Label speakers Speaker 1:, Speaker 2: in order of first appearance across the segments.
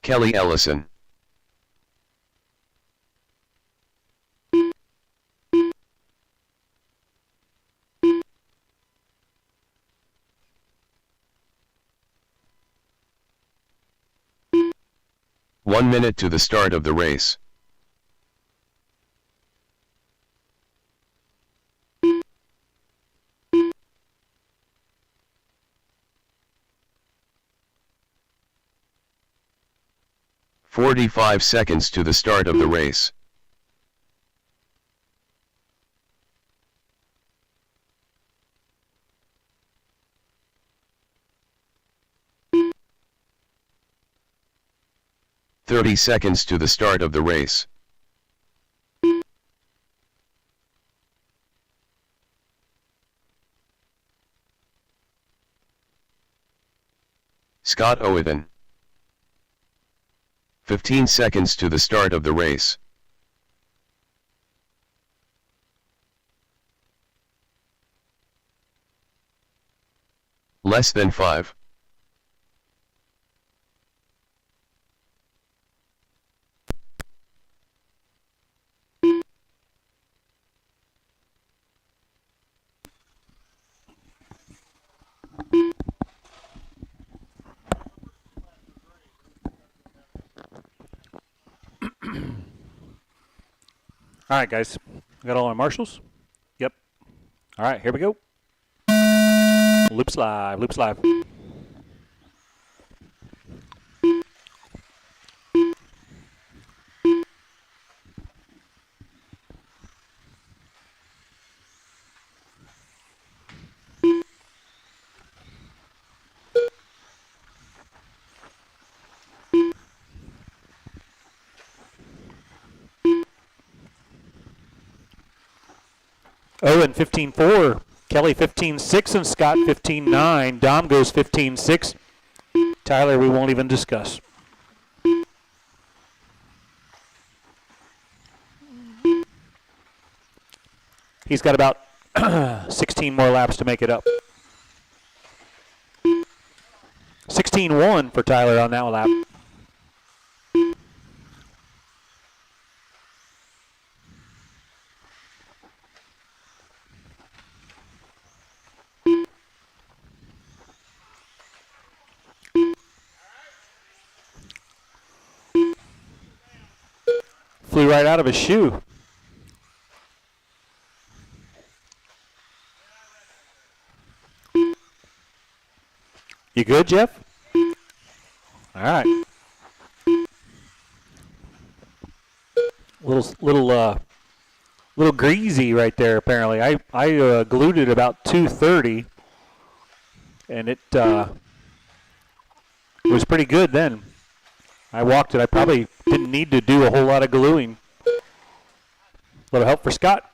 Speaker 1: Kelly Ellison. One minute to the start of the race. "45 seconds to the start of the race. "30 seconds to the start of the race. Scott Owen. 15 seconds to the start of the race. Less than 5.
Speaker 2: All right, guys. Got all our marshals? Yep. All right, here we go. Loops live, loops live. Owen 15-4, Kelly 15-6, and Scott 15-9. Dom goes 15-6. Tyler, we won't even discuss. He's got about 16 more laps to make it up. 16-1 for Tyler on that lap. Flew right out of his shoe. You good, Jeff? All right. Little greasy right there. Apparently, I glued it about 2:30, and it was pretty good then. I walked it. I probably didn't need to do a whole lot of gluing. A little help for Scott.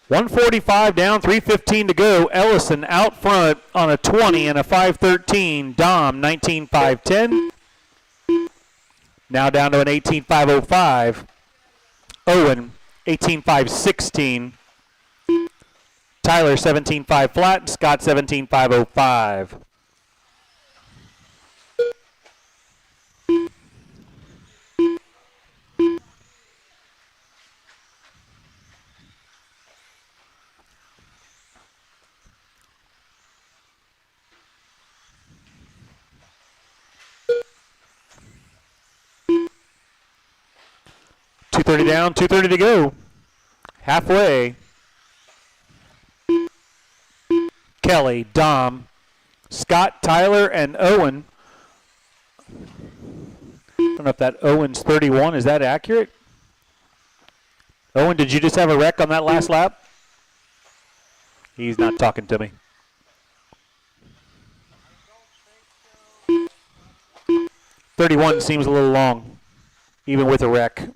Speaker 2: .145 down, 3:15 to go. Ellison out front on a 20 and a 5:13. Dom 19.510. Now down to an 18.505. Owen 18.516. Tyler 17.5 flat, Scott 17.505. .230 down, 2:30 to go. Halfway. Kelly, Dom, Scott, Tyler, and Owen. I don't know if that Owen's 31. Is that accurate? Owen, did you just have a wreck on that last lap? He's not talking to me. .31 seems a little long, even with a wreck.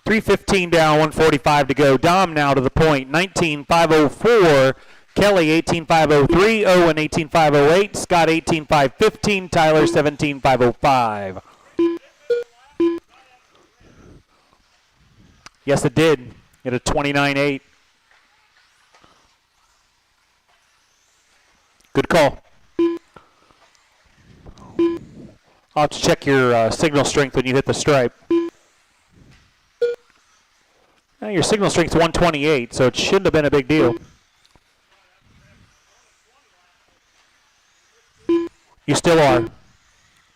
Speaker 2: .315 down, 145 to go. Dom now to the point, 19.504. Kelly 18.503, Owen 18.508, Scott 18.515, Tyler 17.505. Yes, it did. It a 29.8. Good call. I'll have to check your signal strength when you hit the stripe. Your signal strength's 128, so it shouldn't have been a big deal. You still are,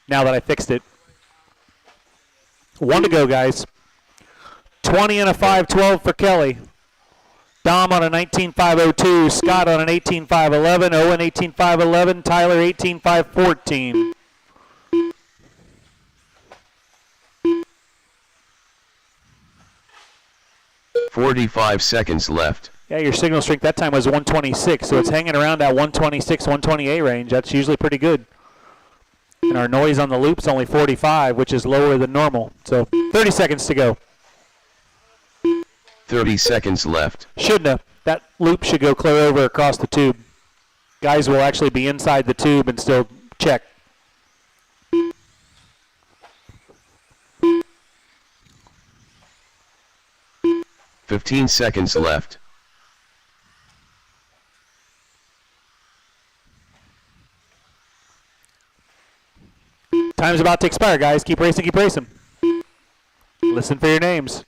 Speaker 2: now that I fixed it. 1 to go, guys. 20 and a 5.12 for Kelly. Dom on a 19.502, Scott on an 18.511, Owen 18.511, Tyler 18.514.
Speaker 1: "45 seconds left."
Speaker 2: Yeah, your signal strength that time was 126, so it's hanging around that 126, 128 range. That's usually pretty good. And our noise on the loop's only 45, which is lower than normal. So 30 seconds to go.
Speaker 1: 30 seconds left.
Speaker 2: Shouldn't have. That loop should go clear over across the tube. Guys will actually be inside the tube and still check.
Speaker 1: "15 seconds left."
Speaker 2: Time's about to expire, guys. Keep racing, keep racing. Listen for your names.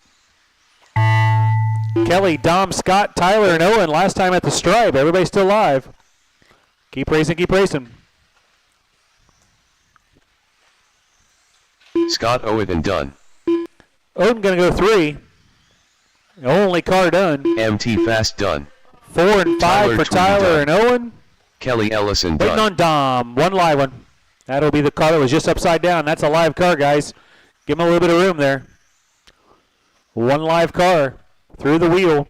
Speaker 2: Kelly, Dom, Scott, Tyler, and Owen last time at the stripe. Everybody's still live. Keep racing, keep racing.
Speaker 1: Scott, Owen, and done.
Speaker 2: Owen going to go 3. Only car done.
Speaker 1: MT fast done.
Speaker 2: 4 and 5
Speaker 1: Tyler,
Speaker 2: for Tyler and Owen.
Speaker 1: Kelly Ellison
Speaker 2: Waiting
Speaker 1: done.
Speaker 2: on Dom. One live one. That'll be the car that was just upside down. That's a live car, guys. Give him a little bit of room there. One live car through the wheel.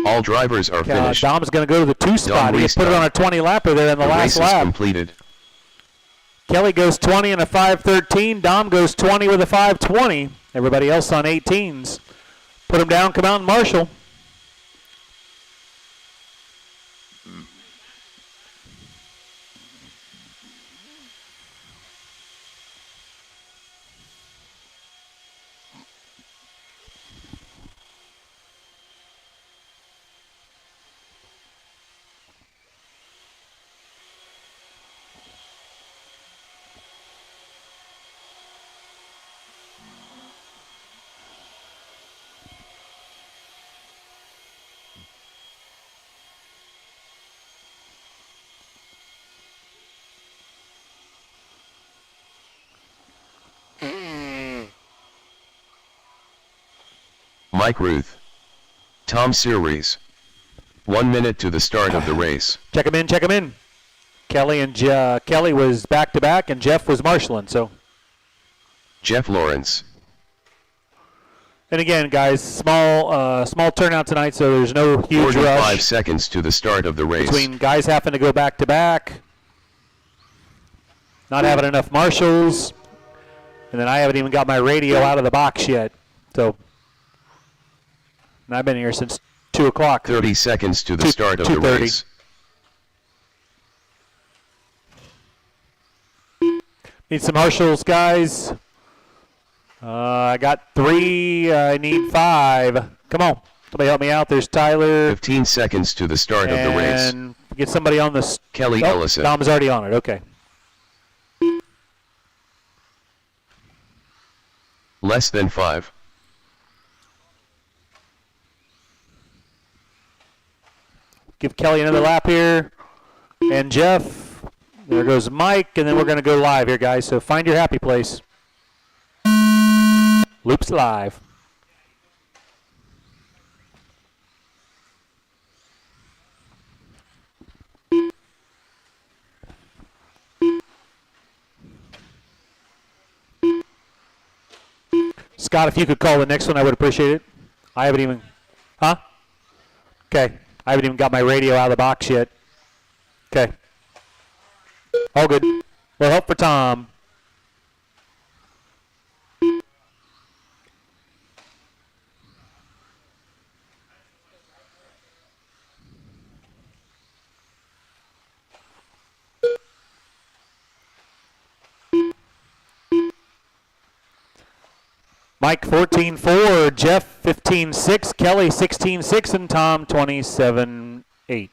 Speaker 1: All drivers are finished.
Speaker 2: Dom's going to go to the 2 spot. He put it on a 20 lapper there in the last
Speaker 1: race
Speaker 2: lap.
Speaker 1: is completed.
Speaker 2: Kelly goes 20 and a 5.13. Dom goes 20 with a 5.20. Everybody else on 18s. Put them down, come out and marshal.
Speaker 1: Mike Ruth. Tom Series. 1 minute to the start of the race.
Speaker 2: Check him in, check him in. Kelly and Kelly was back-to-back, and Jeff was marshaling, so.
Speaker 1: Jeff Lawrence.
Speaker 2: And again, guys, small turnout tonight, so there's no huge
Speaker 1: 45
Speaker 2: rush.
Speaker 1: seconds to the start of the race.
Speaker 2: Between guys having to go back-to-back, not having enough marshals, and then I haven't even got my radio out of the box yet. So, and I've been here since 2 o'clock.
Speaker 1: 30 seconds to the start of the race.
Speaker 2: Need some marshals, guys. I got 3. I need 5. Come on. Somebody help me out. There's Tyler.
Speaker 1: 15 seconds to the start of the race.
Speaker 2: And get somebody on the...
Speaker 1: Kelly Ellison.
Speaker 2: Dom's already on it. Okay.
Speaker 1: Less than 5.
Speaker 2: Give Kelly another lap here. And Jeff. There goes Mike. And then we're going to go live here, guys. So find your happy place. Loops live. Scott, if you could call the next one, I would appreciate it. I haven't even... Huh? Okay. I haven't even got my radio out of the box yet. Okay. All good. Well, help for Tom. Mike 14-4, Jeff 15-6, Kelly 16-6, and Tom 27-8.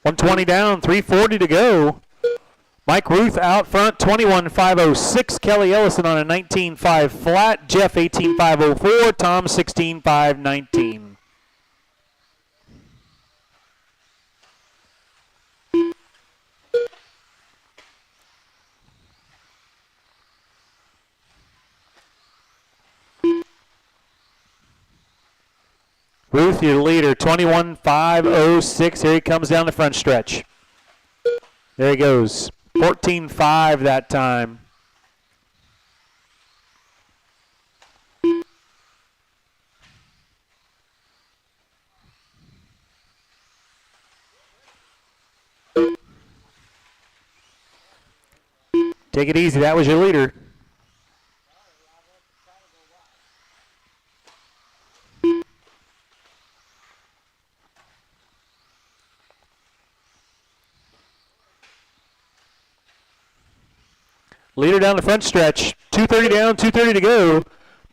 Speaker 2: $120 down, $340 to go. Mike Ruth out front, 21.506. Kelly Ellison on a 19.5 flat. Jeff 18.504. Tom 16.519. Ruth, your leader, 21.506. Here he comes down the front stretch. There he goes. 14.5 that time. Take it easy. That was your leader. Leader down the front stretch. 2:30 down, 2:30 to go.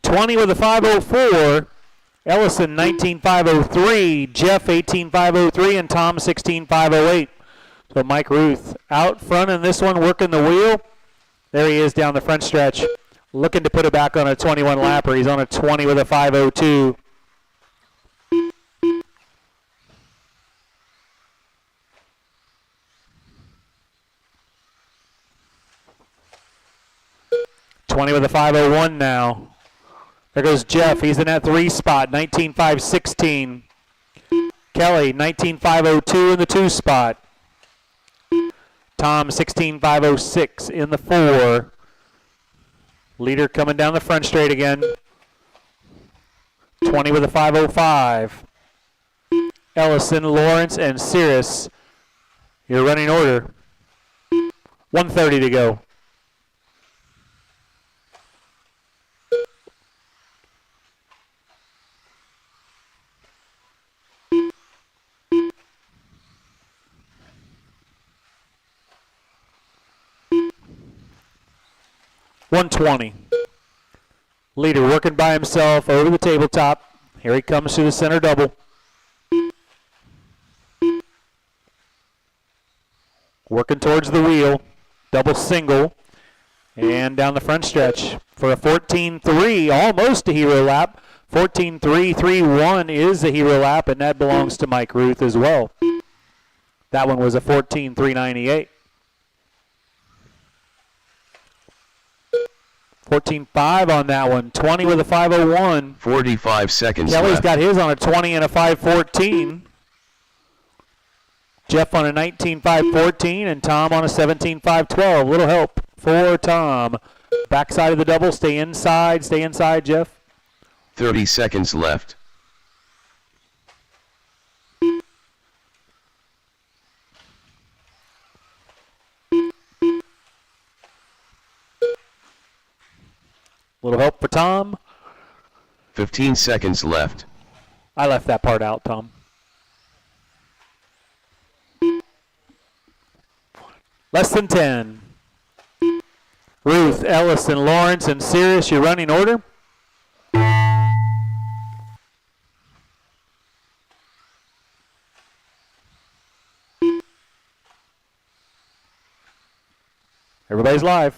Speaker 2: 20 with a 5:04. Ellison 19.503. Jeff 18.503 and Tom 16.508. So Mike Ruth out front in this one, working the wheel. There he is down the front stretch, looking to put it back on a 21 lapper. He's on a 20 with a 5:02. With a 5:01 now. There goes Jeff. He's in that 3 spot, 19.516. Kelly, 19.502 in the 2 spot. Tom, 16.506 in the 4. Leader coming down the front straight again. 20 with a 5:05. Ellison, Lawrence, and Cirrus. Your running order. 1:30 to go. $120. Leader working by himself over the tabletop. Here he comes through the center double. Working towards the wheel. Double single. And down the front stretch for a 14.3, almost a hero lap. 14.331 is a hero lap, and that belongs to Mike Ruth as well. That one was a 14.398. 14.5 on that one. 20 with a 5:01.
Speaker 1: 45 seconds
Speaker 2: Kelly's
Speaker 1: left.
Speaker 2: got his on a 20 and a 5:14. Jeff on a 19.514 and Tom on a 17.512. Little help for Tom. Backside of the double. Stay inside, Jeff.
Speaker 1: 30 seconds left.
Speaker 2: Little help for Tom.
Speaker 1: 15 seconds left.
Speaker 2: I left that part out, Tom. Less than 10. Ruth, Ellison, Lawrence, and Cirrus, your running order. Everybody's live.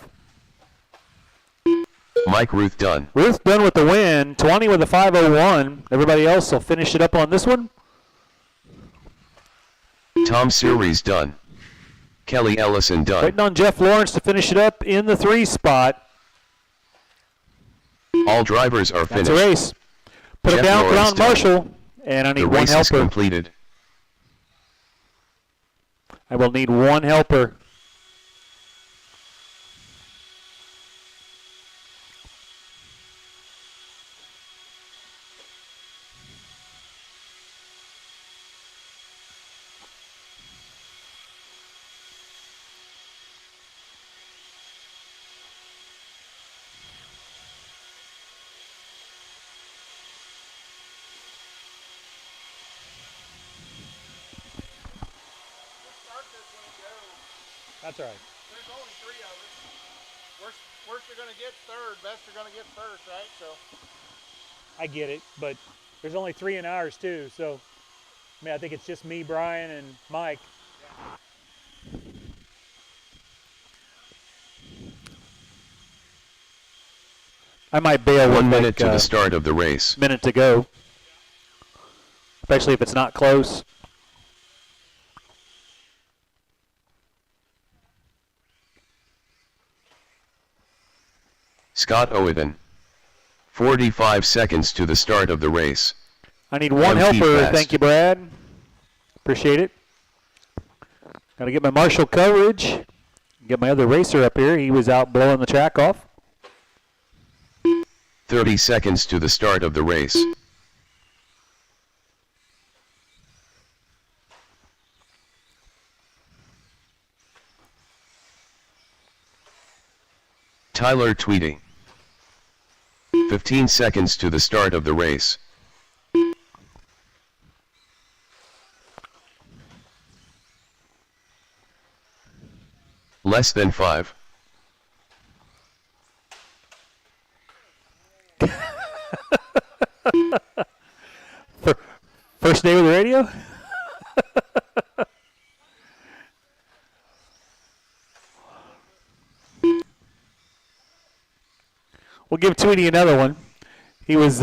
Speaker 1: Mike Ruth done.
Speaker 2: Ruth done with the win, 20 with a 5:01. Everybody else will finish it up on this one.
Speaker 1: Tom Series done. Kelly Ellison done.
Speaker 2: Waiting on Jeff Lawrence to finish it up in the 3 spot.
Speaker 1: All drivers are
Speaker 2: That's
Speaker 1: finished.
Speaker 2: a race. Put
Speaker 1: Jeff
Speaker 2: it down,
Speaker 1: Lawrence
Speaker 2: put on
Speaker 1: done.
Speaker 2: Marshall, and I need
Speaker 1: The
Speaker 2: one
Speaker 1: race is
Speaker 2: helper.
Speaker 1: completed.
Speaker 2: I will need one helper. That's all right.
Speaker 3: There's only 3 of us. Worst you're going to get third, best you're going to get first, right? So
Speaker 2: I get it, but there's only 3 in ours too. So, I mean, I think it's just me, Brian, and Mike. Yeah. I might bail
Speaker 1: 1 minute to the start of the race.
Speaker 2: Minute to go, especially if it's not close.
Speaker 1: Scott Owen. 45 seconds to the start of the race.
Speaker 2: I need one helper. Thank you, Brad. Appreciate it. Got to get my Marshall coverage. Get my other racer up here. He was out blowing the track off.
Speaker 1: 30 seconds to the start of the race. Tyler tweeting. 15 seconds to the start of the race. Less than 5.
Speaker 2: First day with the radio? We'll give Tweety another one. He was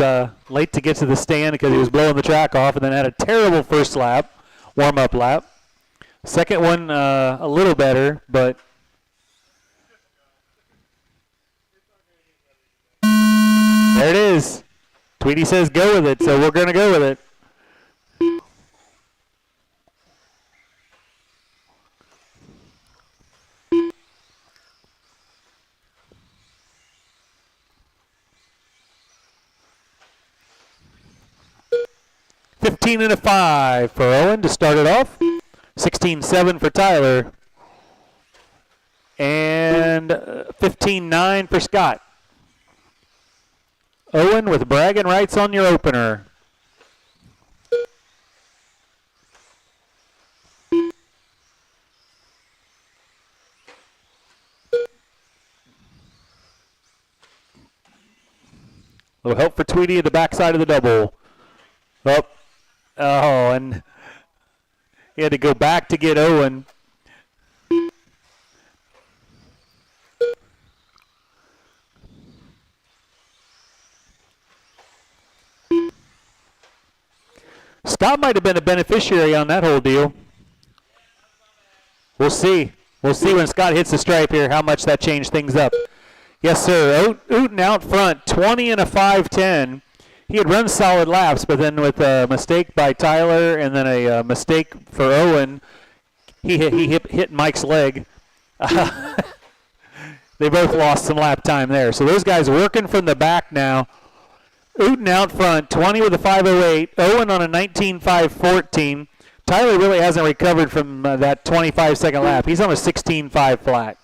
Speaker 2: late to get to the stand because he was blowing the track off and then had a terrible first lap, warm-up lap. Second one a little better, but there it is. Tweety says go with it, so we're going to go with it. $15 and a 5 for Owen to start it off. 16-7 for Tyler. And 15-9 for Scott. Owen with bragging rights on your opener. Little help for Tweety at the backside of the double. Oh, and he had to go back to get Owen. Scott might have been a beneficiary on that whole deal. We'll see. We'll see when Scott hits the stripe here how much that changed things up. Yes, sir. Ooten out front, 20 and a 5-10. He had run solid laps, but then with a mistake by Tyler and then a mistake for Owen, he hit Mike's leg. They both lost some lap time there. So those guys working from the back now. Ooten out front, 20 with a 5:08. Owen on a 19.5.14. Tyler really hasn't recovered from that 25-second lap. He's on a 16.5 flat.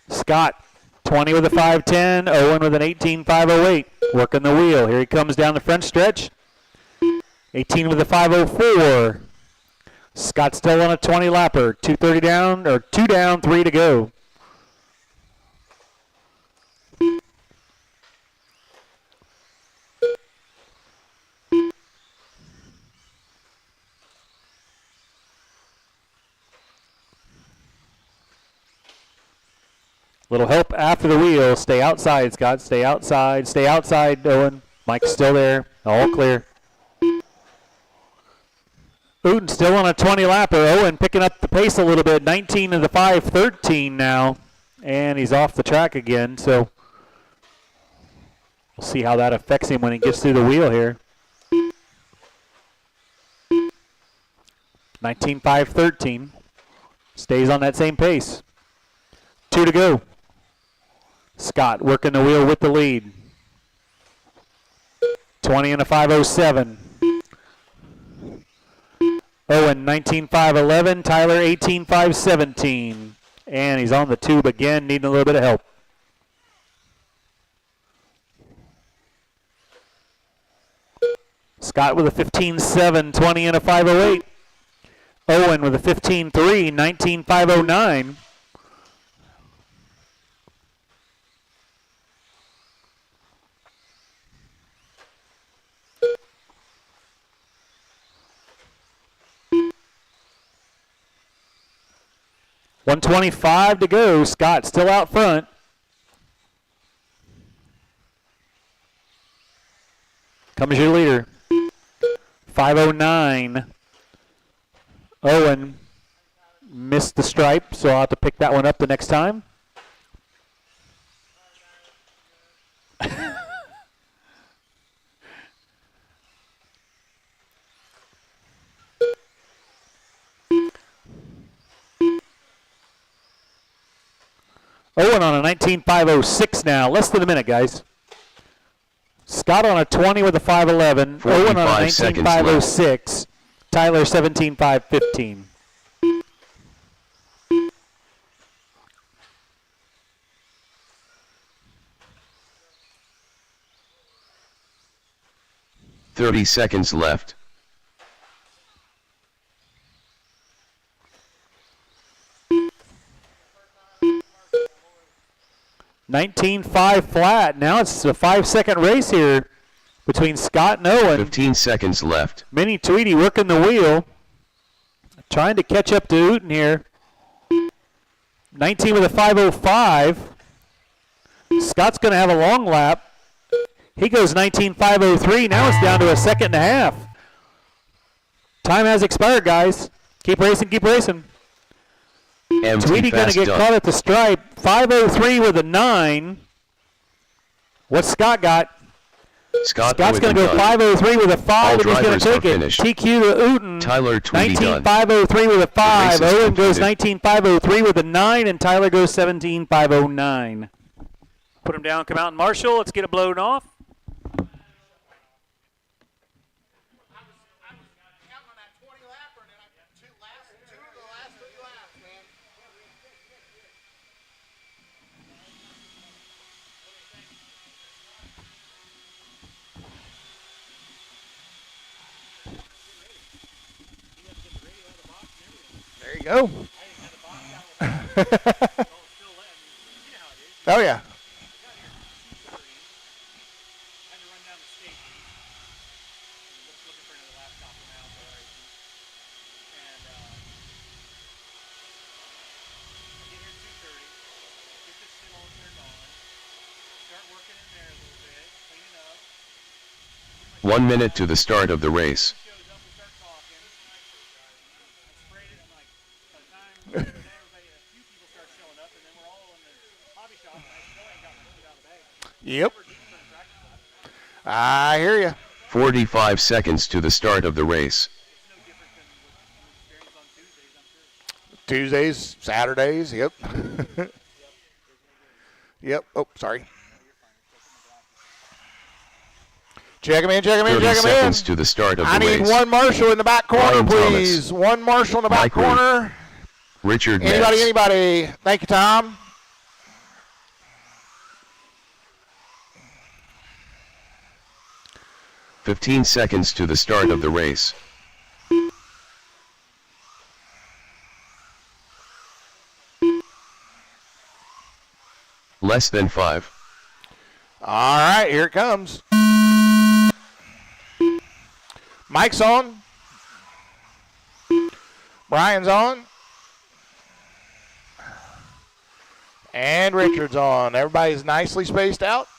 Speaker 2: Scott, 20 with a 5:10. Owen with an 18.508. Working the wheel. Here he comes down the front stretch. 18 with a 5:04. Scott still on a 20 lapper. 2:30 down, or 2 down, 3 to go. Little help after the wheel. Stay outside, Scott. Stay outside. Stay outside, Owen. Mike's still there. All clear. Ooten still on a 20 lapper. Owen picking up the pace a little bit. 19 of the 5:13 now. And he's off the track again. So we'll see how that affects him when he gets through the wheel here. 19.5.13. Stays on that same pace. 2 to go. Scott working the wheel with the lead. 20 and a 5:07. Owen 19.5.11. Tyler 18.5.17. And he's on the tube again, needing a little bit of help. Scott with a 15.7, 20 and a 5.08. Owen with a 15.3, 19.509. .125 to go. Scott still out front. Comes your leader. 5.09. Owen missed the stripe, so I'll have to pick that one up the next time. Owen on a 19.506 now. Less than a minute, guys. Scott on a 20 with a 5.11. Owen on a 19.506. Tyler 17.515.
Speaker 1: "30 seconds left.
Speaker 2: 19.5 flat. Now it's a 5-second race here between Scott and Owen.
Speaker 1: 15 seconds left.
Speaker 2: Mini Tweedy working the wheel. Trying to catch up to Uten here. 19 with a 5.05. Scott's going to have a long lap. He goes 19.503. Now it's down to a second and a half. Time has expired, guys. Keep racing, keep racing. Tweedy going to get caught at the stripe. 5.03 with a 9. What's Scott got? Scott's going to go 5.03 with a 5, and he's going to take it. TQ to Uten.
Speaker 1: Tyler Tweedy
Speaker 2: 19.503 with a 5. Owen goes 19.503 with a 9, and Tyler goes 17.509. Put him down, come out and marshal. Let's get it blown off.
Speaker 3: There you go. Oh, yeah.
Speaker 1: One minute to the start of the race.
Speaker 3: Yep. I hear you.
Speaker 1: 45 seconds to the start of the race.
Speaker 3: Tuesdays, Saturdays, yep. Yep. Oh, sorry. Check him in, check him in,
Speaker 1: 30
Speaker 3: check him in.
Speaker 1: seconds to the start of the
Speaker 3: I need
Speaker 1: race.
Speaker 3: one marshal in the back corner,
Speaker 1: Ryan
Speaker 3: please.
Speaker 1: Thomas.
Speaker 3: One marshal in the back
Speaker 1: Mike Root.
Speaker 3: corner.
Speaker 1: Richard
Speaker 3: Anybody,
Speaker 1: Metz.
Speaker 3: anybody. Thank you, Tom.
Speaker 1: "15 seconds to the start of the race. Less than 5.
Speaker 3: All right, here it comes. Mike's on. Brian's on. And Richard's on. Everybody's nicely spaced out.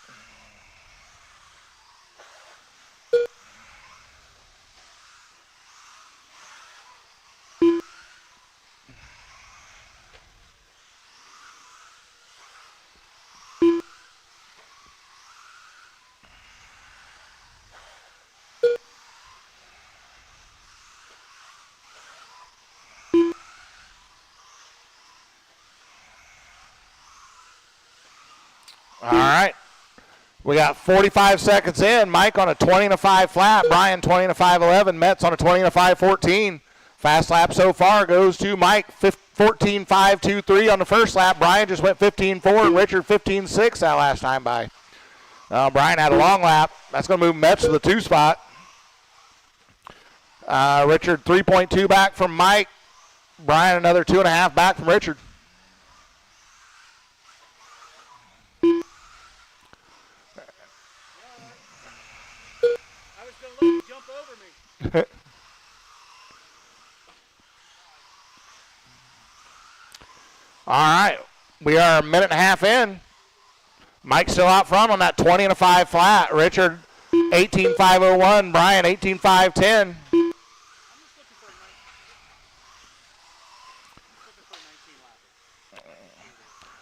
Speaker 3: All right. We got 45 seconds in. Mike on a 20 and a 5 flat. Brian 20 and a 5.11. Metz on a 20 and a 5.14. Fast lap so far goes to Mike, 14.523 on the first lap. Brian just went 15.4 and Richard 15.6 that last time by. Brian had a long lap. That's going to move Metz to the 2 spot. Richard 3.2 back from Mike. Brian another 2.5 back from Richard.
Speaker 2: I was going to let you jump over me.
Speaker 3: All right, we are a minute and a half in. Mike's still out front on that 20 and a 5 flat. Richard 18.501, Brian 18.510.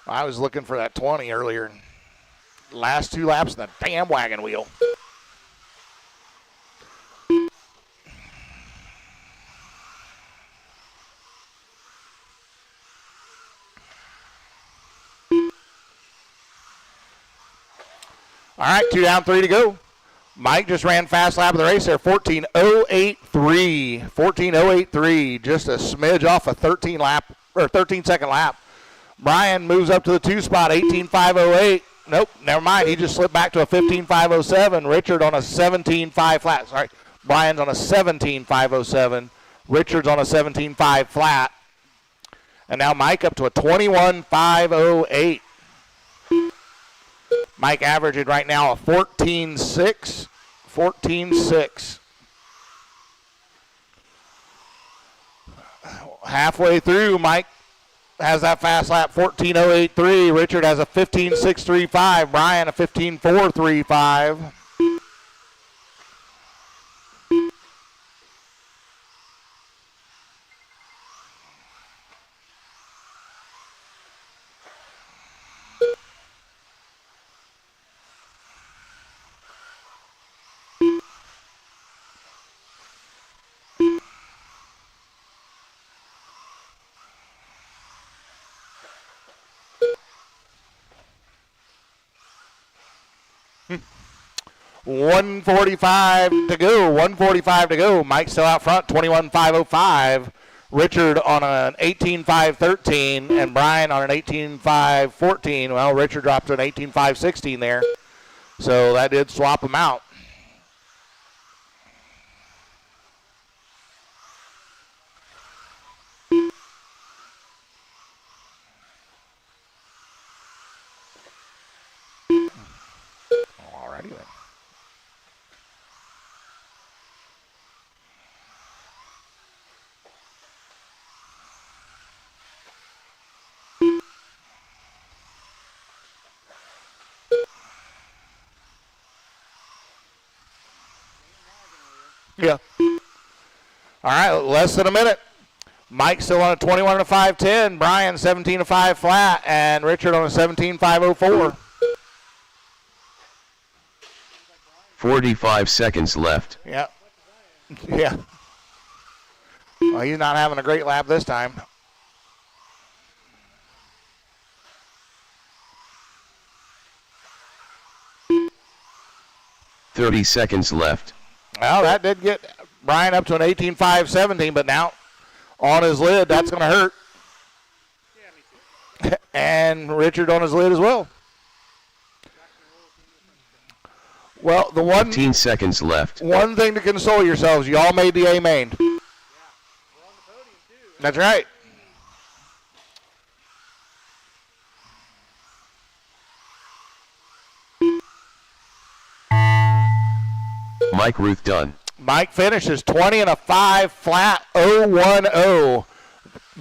Speaker 3: I was looking for that 20 earlier. Last 2 laps in the damn wagon wheel. All right, 2 down, 3 to go. Mike just ran fast lap of the race there, 14.083. 14.083, just a smidge off a 13-second lap. Brian moves up to the 2 spot, 18.508. Nope, never mind. He just slipped back to a 15.507. Richard on a 17.5 flat. Sorry, Brian's on a 17.507. Richard's on a 17.5 flat. And now Mike up to a 21.508. Mike averaging right now a 14.6. 14.6. Halfway through, Mike has that fast lap, 14.083. Richard has a 15.635. Brian a 15.435. $145 to go. 145 to go. Mike still out front, 21.505. Richard on an 18.513 and Brian on an 18.514. Well, Richard dropped to an 18.516 there. So that did swap them out. Alrighty then. Yeah. All right, less than a minute. Mike still on a 21 and a 510. Brian 17 and 5 flat, and Richard on a 17.504.
Speaker 1: 45 seconds left.
Speaker 3: Yeah. Yeah. Well, he's not having a great lap this time.
Speaker 1: "30 seconds left.
Speaker 3: Well, that did get Brian up to an 18.517, but now on his lid, that's going to hurt.
Speaker 2: Yeah, me too.
Speaker 3: And Richard on his lid as well. Well, the
Speaker 1: 15 seconds left.
Speaker 3: one thing to console yourselves, you all made the A main.
Speaker 2: Yeah. We're on the podium, too.
Speaker 3: That's right.
Speaker 1: Mike Ruth done.
Speaker 3: Mike finishes 20 and a 5 flat 010.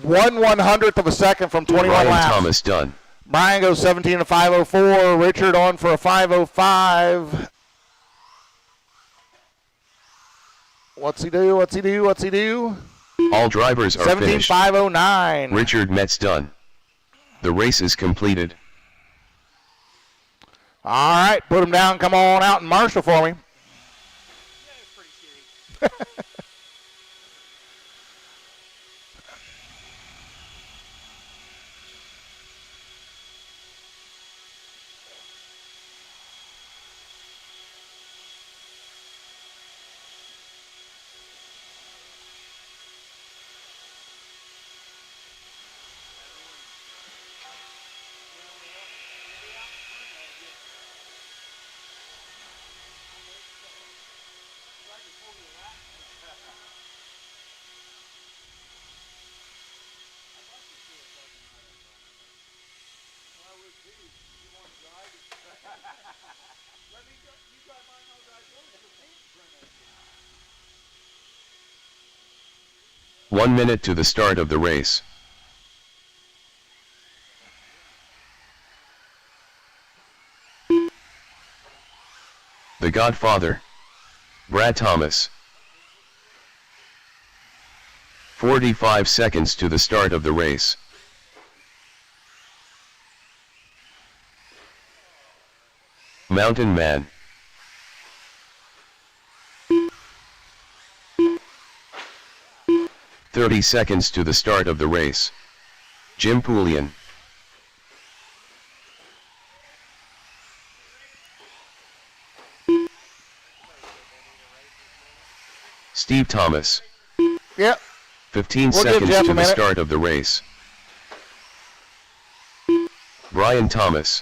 Speaker 3: 1/100th of a second from 21
Speaker 1: Ryan
Speaker 3: laps.
Speaker 1: Thomas done.
Speaker 3: Brian goes 17 and a 504. Richard on for a 505. What's he do? What's he do? What's he do?
Speaker 1: All drivers are
Speaker 3: 17
Speaker 1: finished.
Speaker 3: 509.
Speaker 1: Richard Metz done. The race is completed.
Speaker 3: All right, put him down. Come on out and marshal for me.
Speaker 2: Yeah, it's pretty shitty.
Speaker 1: 1 minute to the start of the race. The Godfather, Brad Thomas. 45 seconds to the start of the race. Mountain Man. "30 seconds to the start of the race. Jim Poulian. Steve Thomas.
Speaker 3: Yep.
Speaker 1: 15
Speaker 3: We'll give
Speaker 1: seconds
Speaker 3: Jeff a
Speaker 1: to the
Speaker 3: minute.
Speaker 1: start of the race. Brian Thomas.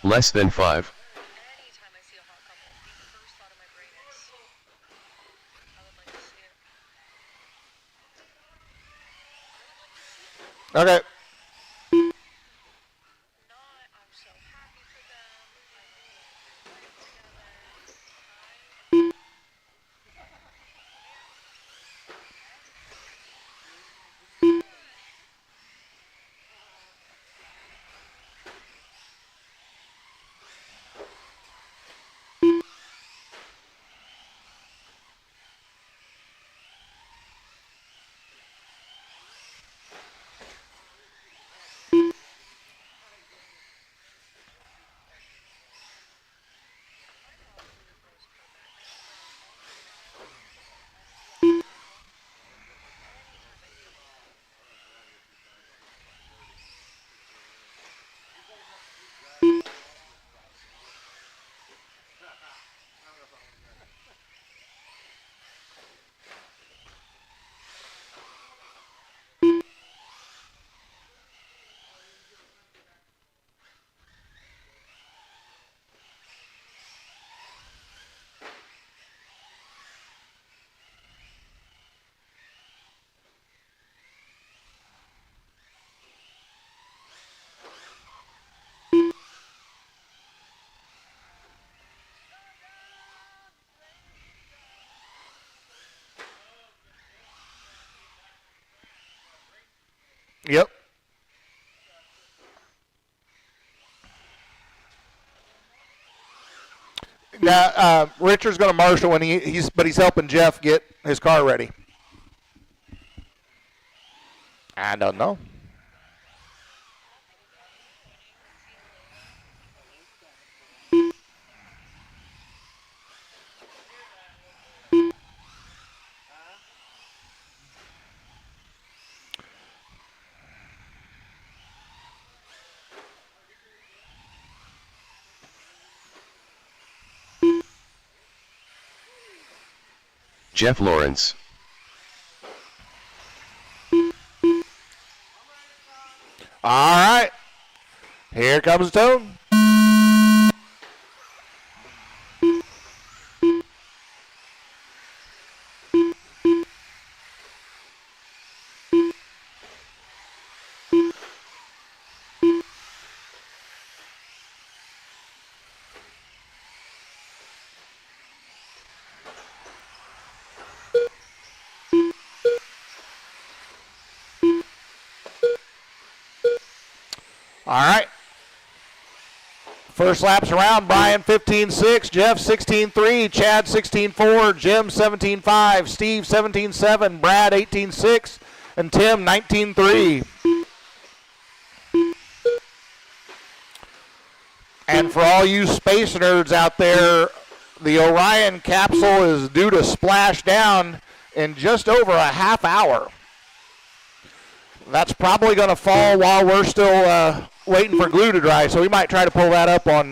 Speaker 1: Less than 5.
Speaker 4: Anytime I see a hot couple, the first thought of my brain is, I would like to see it.
Speaker 3: Okay.
Speaker 4: Not, I'm so happy for them. I'm like, together.
Speaker 3: Yep. Now, Richard's going to marshal when he's helping Jeff get his car ready. I don't know.
Speaker 1: Jeff Lawrence.
Speaker 3: All right. Here comes the tone. All right. First laps around, Brian 15.6, Jeff 16.3, Chad 16.4, Jim 17.5, Steve 17.7, Brad 18.6, and Tim 19.3. And for all you space nerds out there, the Orion capsule is due to splash down in just over a half hour. That's probably going to fall while we're still waiting for glue to dry, so we might try to pull that up on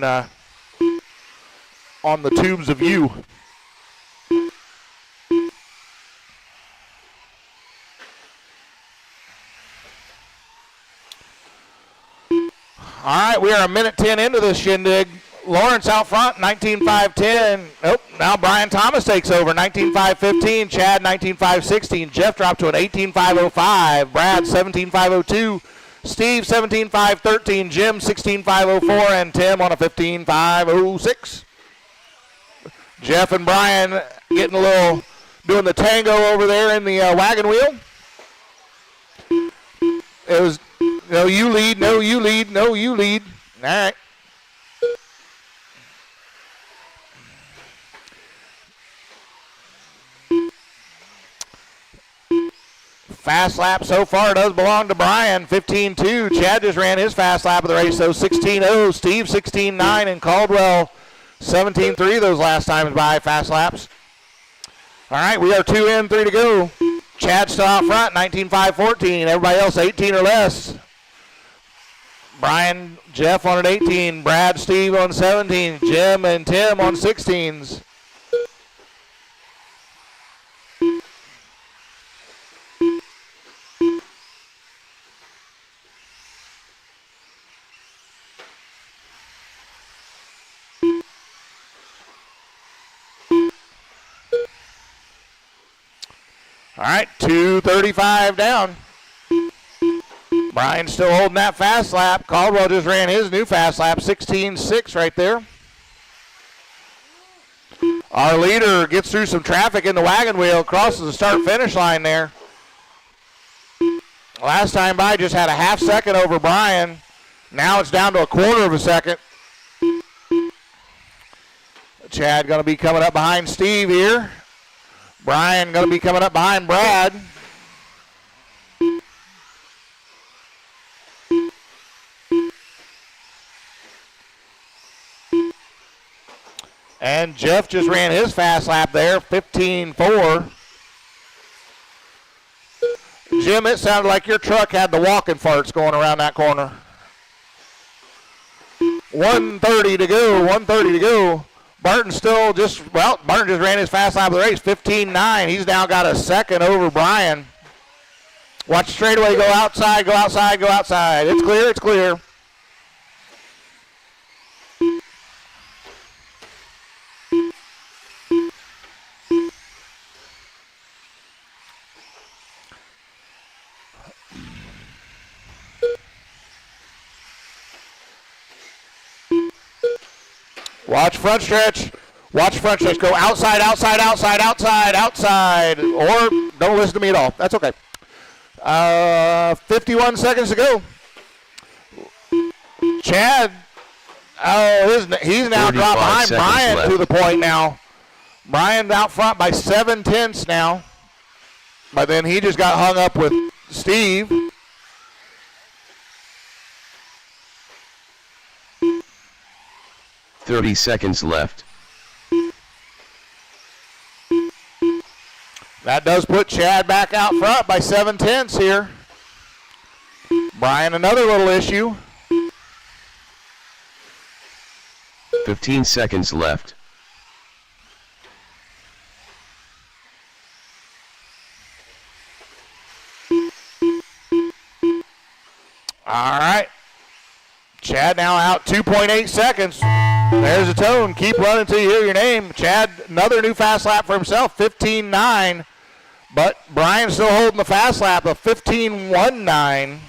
Speaker 3: the tubes of you. All right, we are a minute 10 into this shindig. Lawrence out front, 19.5.10. Oh, now Brian Thomas takes over, 19.5.15. Chad, 19.5.16. Jeff dropped to an 18.5.05. Brad, 17.5.02. Steve, 17.5.13. Jim, 16.5.04. And Tim on a 15.5.06. Jeff and Brian getting a little, doing the tango over there in the wagon wheel. It was, no, you lead, no, you lead, no, you lead. All right. Fast lap so far does belong to Brian, 15-2. Chad just ran his fast lap of the race, so 16-0. Steve, 16-9, and Caldwell, 17-3 those last times by fast laps. All right, we are 2 in, 3 to go. Chad still out front, 19-5-14. Everybody else 18 or less. Brian, Jeff on an 18. Brad, Steve on 17. Jim and Tim on 16s. All right, 2:35 down. Brian's still holding that fast lap. Caldwell just ran his new fast lap, 16-6 right there. Our leader gets through some traffic in the wagon wheel, crosses the start-finish line there. Last time by just had a half second over Brian. Now it's down to a quarter of a second. Chad going to be coming up behind Steve here. Brian going to be coming up behind Brad. And Jeff just ran his fast lap there, 15-4. Jim, it sounded like your truck had the walking farts going around that corner. 1:30 to go, 1:30 to go. Barton just ran his fast lap of the race, 15-9. He's now got a second over Brian. Watch the straightaway, go outside, go outside, go outside. It's clear, it's clear. Watch front stretch. Watch front stretch. Go outside, outside, outside, outside, outside. Or don't listen to me at all. That's okay. 51 seconds to go. Chad, he's now dropped behind Brian left to the point now. Brian out front by 7/10 now. But then he just got hung up with Steve.
Speaker 1: "30 seconds left."
Speaker 3: That does put Chad back out front by 7/10 here. Brian, another little issue.
Speaker 1: 15 seconds left.
Speaker 3: All right. Chad now out 2.8 seconds. There's a tone. Keep running until you hear your name. Chad, another new fast lap for himself, 15-9. But Brian's still holding the fast lap of 15-1-9.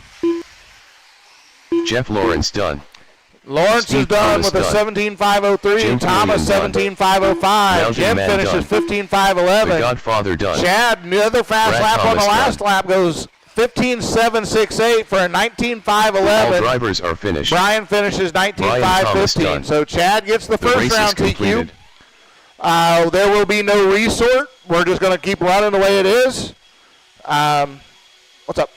Speaker 1: Jeff Lawrence done.
Speaker 3: Lawrence
Speaker 1: Steve
Speaker 3: is done
Speaker 1: Thomas
Speaker 3: with a
Speaker 1: done.
Speaker 3: 17.503.
Speaker 1: Jim
Speaker 3: Thomas
Speaker 1: Killian
Speaker 3: 17.505. Jim
Speaker 1: Man
Speaker 3: finishes
Speaker 1: done.
Speaker 3: 15.511.
Speaker 1: The Godfather done.
Speaker 3: Chad, another fast
Speaker 1: Brad
Speaker 3: lap on the
Speaker 1: Thomas
Speaker 3: last
Speaker 1: done.
Speaker 3: lap, goes 15.768 for a
Speaker 1: All
Speaker 3: 19.511.
Speaker 1: drivers are finished.
Speaker 3: Brian finishes
Speaker 1: Brian Thomas
Speaker 3: 19.515.
Speaker 1: done.
Speaker 3: So Chad gets the
Speaker 1: The
Speaker 3: first
Speaker 1: race is
Speaker 3: round TQ.
Speaker 1: completed.
Speaker 3: There will be no resort. We're just going to keep running the way it is. What's up?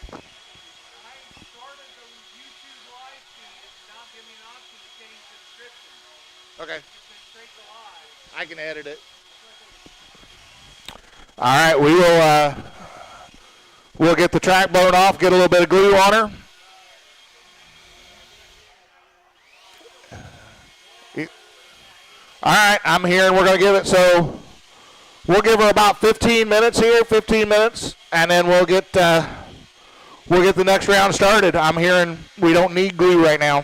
Speaker 3: Okay. I can edit it. All right, we will we'll get the track blown off, get a little bit of glue on her. All right, I'm here, and we're going to give it, so we'll give her about 15 minutes here, 15 minutes, and then we'll get the next round started. I'm hearing we don't need glue right now.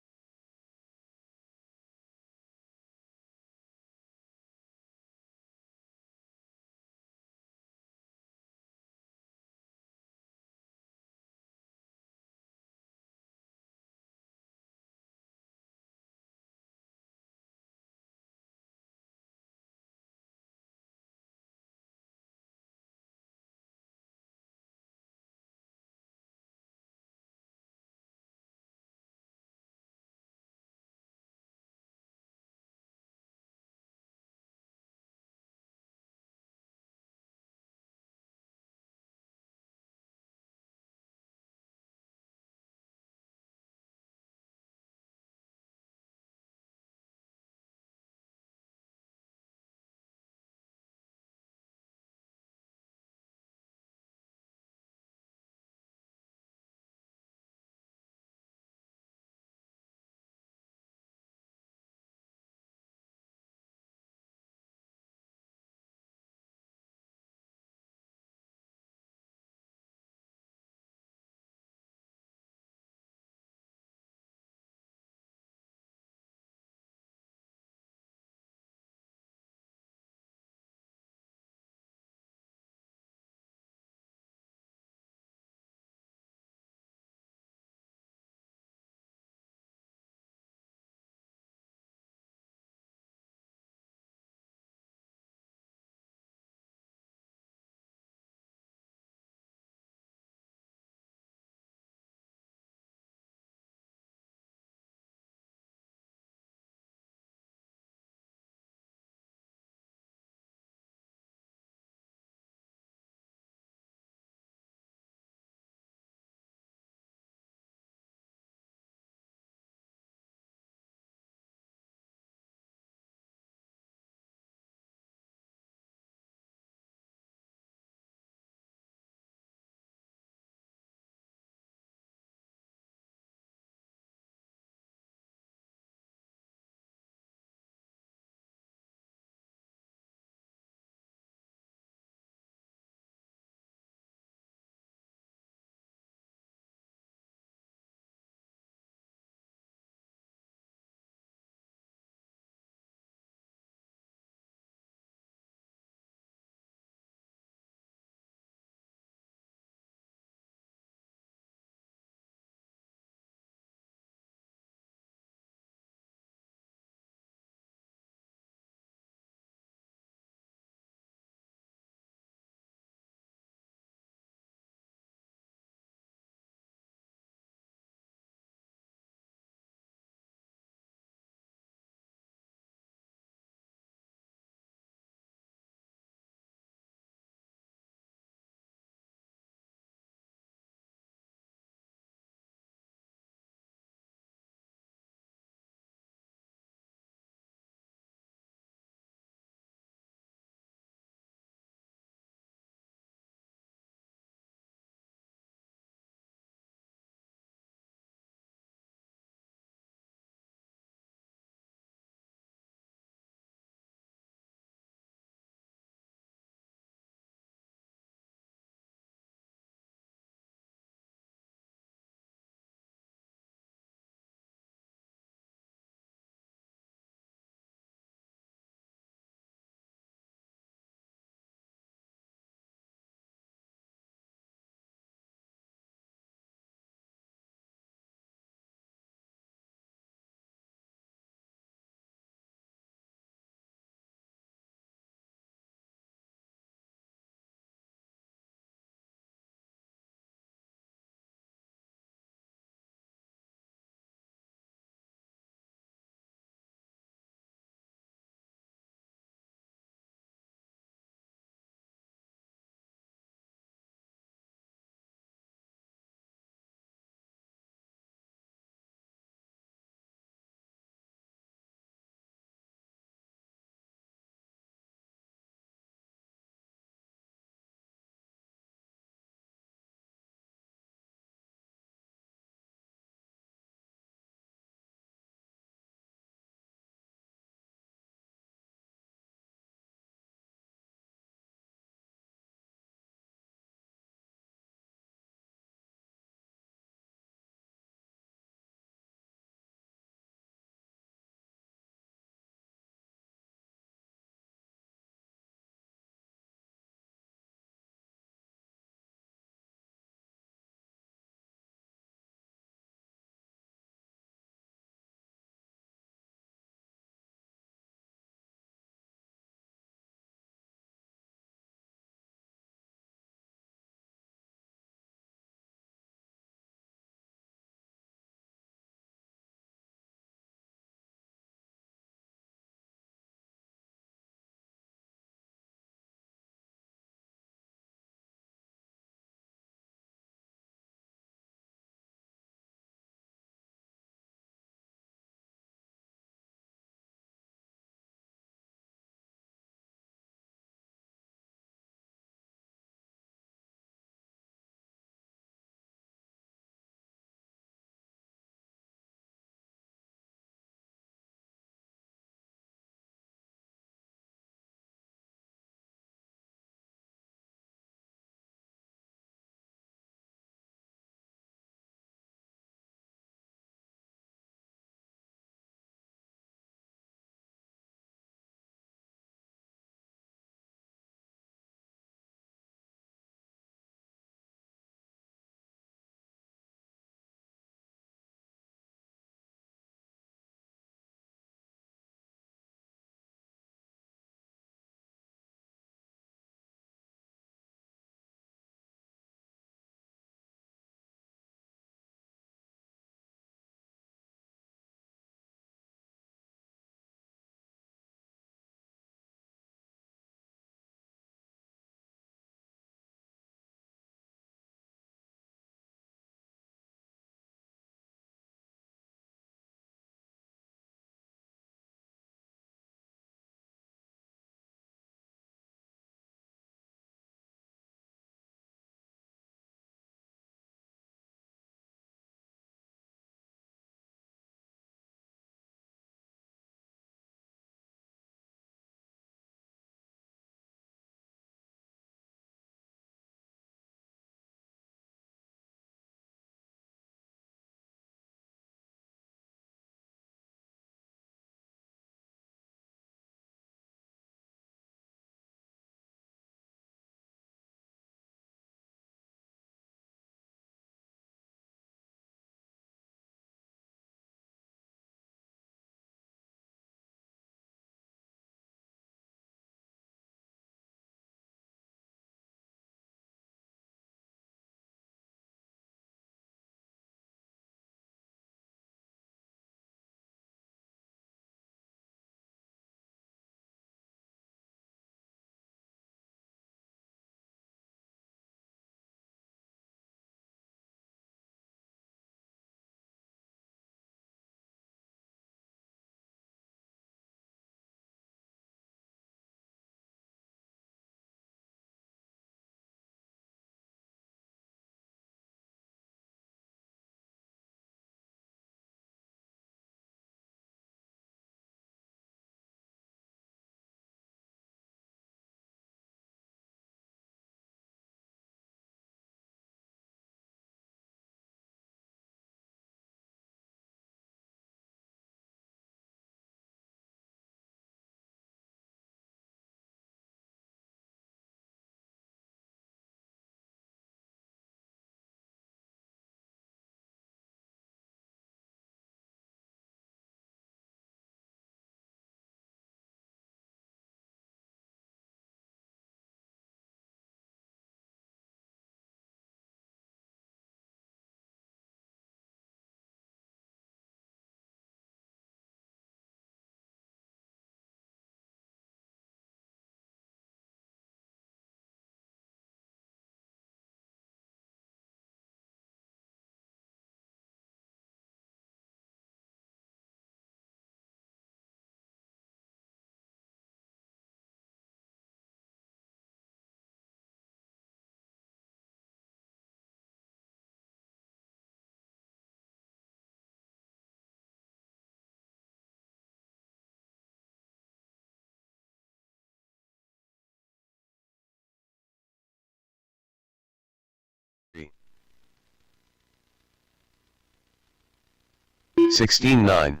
Speaker 1: 16-9,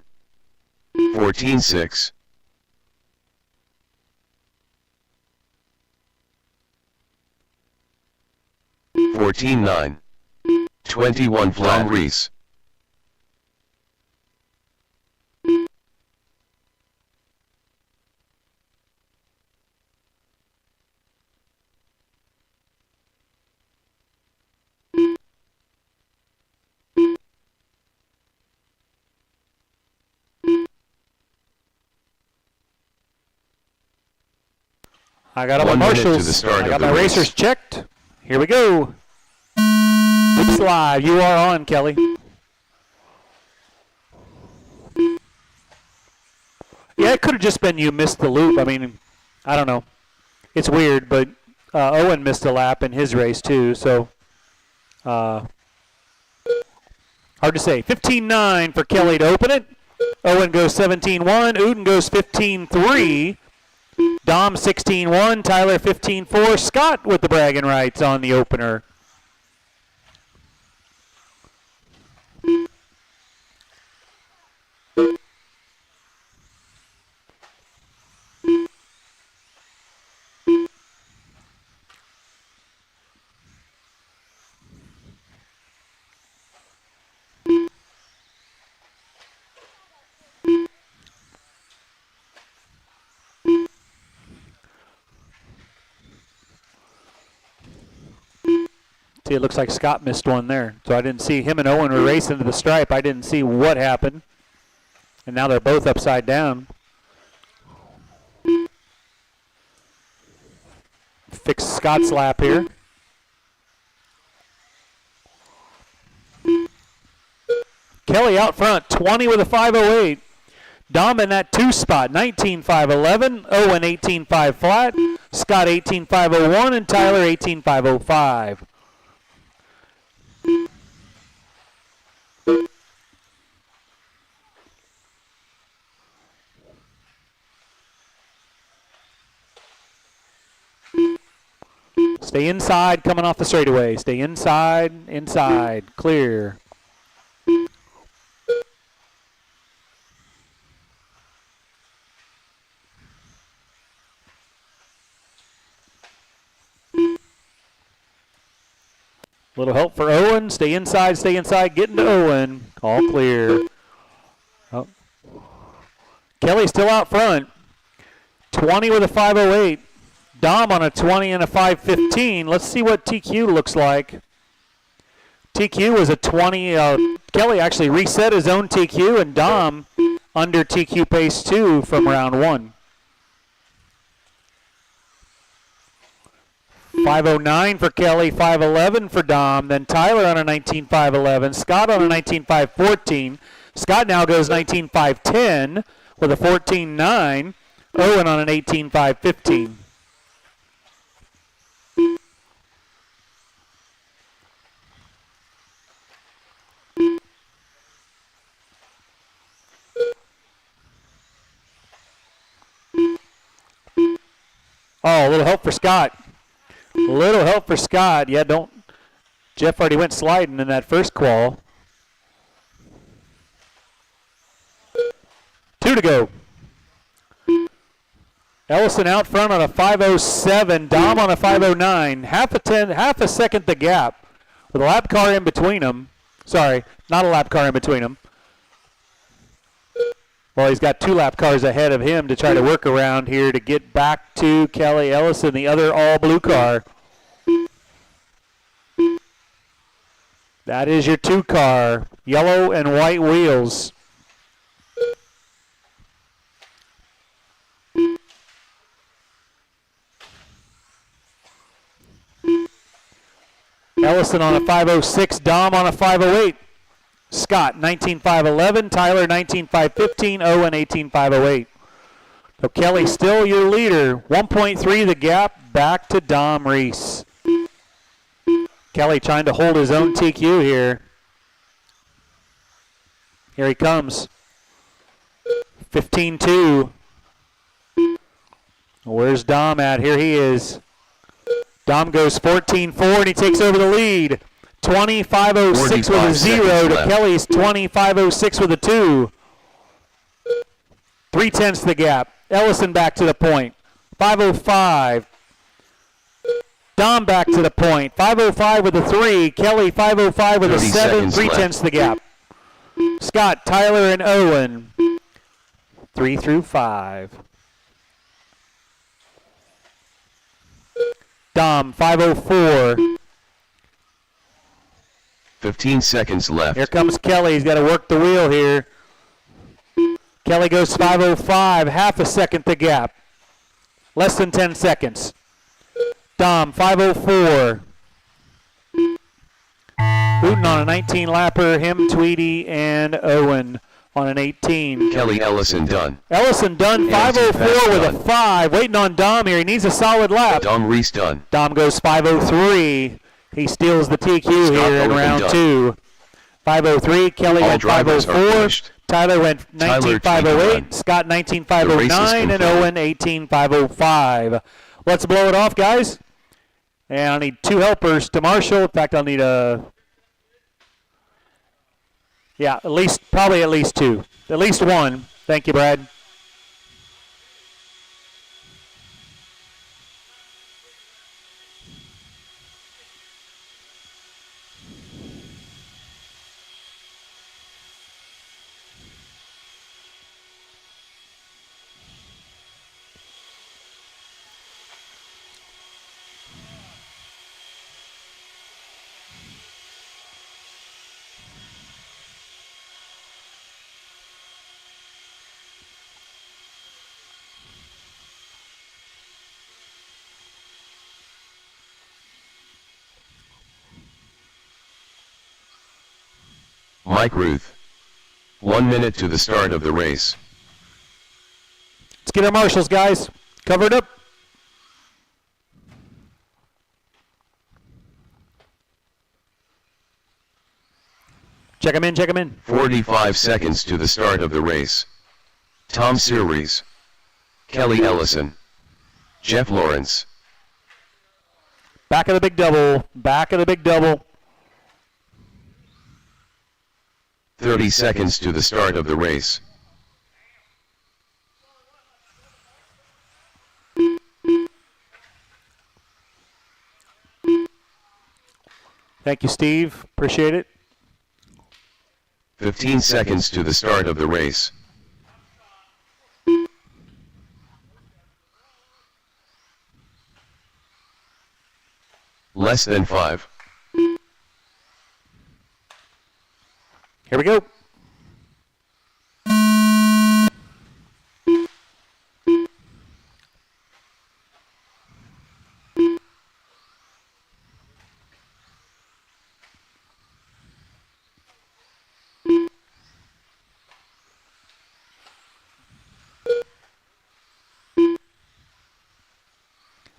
Speaker 1: 14-6, 14-9, 21 flat Reese.
Speaker 2: I got all my
Speaker 1: 1 minute to the
Speaker 2: marshals.
Speaker 1: start
Speaker 2: I
Speaker 1: of
Speaker 2: got
Speaker 1: the
Speaker 2: my
Speaker 1: race.
Speaker 2: racers checked. Here we go. It's live. You are on, Kelly. Yeah, it could have just been you missed the loop. I mean, I don't know. It's weird, but Owen missed a lap in his race too, so hard to say. 15-9 for Kelly to open it. Owen goes 17-1. Uden goes 15-3. Dom 16-1. Tyler 15-4. Scott with the bragging rights on the opener. See, it looks like Scott missed one there. So I didn't see him and Owen were racing to the stripe. I didn't see what happened. And now they're both upside down. Fix Scott's lap here. Kelly out front, 20 with a 508. Dom in that 2 spot, 19.511. Owen 18.5 flat. Scott 18.501 and Tyler 18.505. Stay inside, coming off the straightaway. Stay inside, inside, clear. Little help for Owen. Stay inside, getting to Owen. All clear. Oh. Kelly still out front. 20 with a 508. Dom on a 20 and a 515. Let's see what TQ looks like. TQ was a 20. Kelly actually reset his own TQ, and Dom under TQ pace 2 from round 1. 509 for Kelly, 511 for Dom. Then Tyler on a 19.511. Scott on a 19.514. Scott now goes 19.510 with a 14.9. Owen on an 18.515. Oh, a little help for Scott. A little help for Scott. Yeah, don't. Jeff already went sliding in that first qual. 2 to go. Ellison out front on a 507. Dom on a 509. Half a second the gap. With a lap car in between them. Sorry, not a lap car in between them. Well, he's got 2 lap cars ahead of him to try to work around here to get back to Kelly Ellison, the other all-blue car. That is your 2 car. Yellow and white wheels. Ellison on a 506, Dom on a 508. Scott 19.511, Tyler 19.515, Owen 18.508. So Kelly still your leader. 1.3 the gap back to Dom Reese. Kelly trying to hold his own TQ here. Here he comes. 15-2. Where's Dom at? Here he is. Dom goes 14-4 and he takes over the lead. 25.06 with a
Speaker 1: 45
Speaker 2: 0
Speaker 1: seconds
Speaker 2: to
Speaker 1: left.
Speaker 2: Kelly's 25.06 with a 2. 3/10 the gap. Ellison back to the point. 5:05. Dom back to the point. 5:05 with a 3. Kelly 5:05 with a
Speaker 1: 30
Speaker 2: 7.
Speaker 1: seconds
Speaker 2: 3/10 the gap. Scott, Tyler, and Owen. 3 through 5. Dom 5:04.
Speaker 1: 15 seconds left.
Speaker 2: Here comes Kelly. He's got to work the wheel here. Kelly goes 5:05, half a second the gap. Less than 10 seconds. Dom, 5:04. Hooten on a 19 lapper, him, Tweedy, and Owen on an 18.
Speaker 1: Kelly Ellison done.
Speaker 2: Ellison done,
Speaker 1: Ellison
Speaker 2: 5:04
Speaker 1: fast
Speaker 2: with a
Speaker 1: done.
Speaker 2: 5. Waiting on Dom here. He needs a solid lap.
Speaker 1: Dom Reese done.
Speaker 2: Dom goes 5:03. He steals the TQ
Speaker 1: Scott
Speaker 2: here in
Speaker 1: Owen
Speaker 2: round
Speaker 1: done.
Speaker 2: 2. 5:03. Kelly
Speaker 1: All
Speaker 2: went
Speaker 1: drivers are
Speaker 2: 5:04.
Speaker 1: finished.
Speaker 2: Tyler went
Speaker 1: Tyler
Speaker 2: 19.508.
Speaker 1: done.
Speaker 2: Scott
Speaker 1: The race is
Speaker 2: 19.509. And
Speaker 1: complete.
Speaker 2: Owen 18.505. Let's blow it off, guys. And I need 2 helpers to Marshall. In fact, I'll need probably at least 2. At least 1. Thank you, Brad.
Speaker 1: Mike Ruth. 1 minute to the start of the race.
Speaker 2: Let's get our marshals, guys. Cover it up. Check them in, check them in.
Speaker 1: 45 seconds to the start of the race. Tom Series. Kelly Ellison. Jeff Lawrence.
Speaker 2: Back of the big double. Back of the big double.
Speaker 1: 30 seconds to the start of the race.
Speaker 2: Thank you, Steve. Appreciate it.
Speaker 1: 15 seconds to the start of the race. Less than 5.
Speaker 2: Here we go.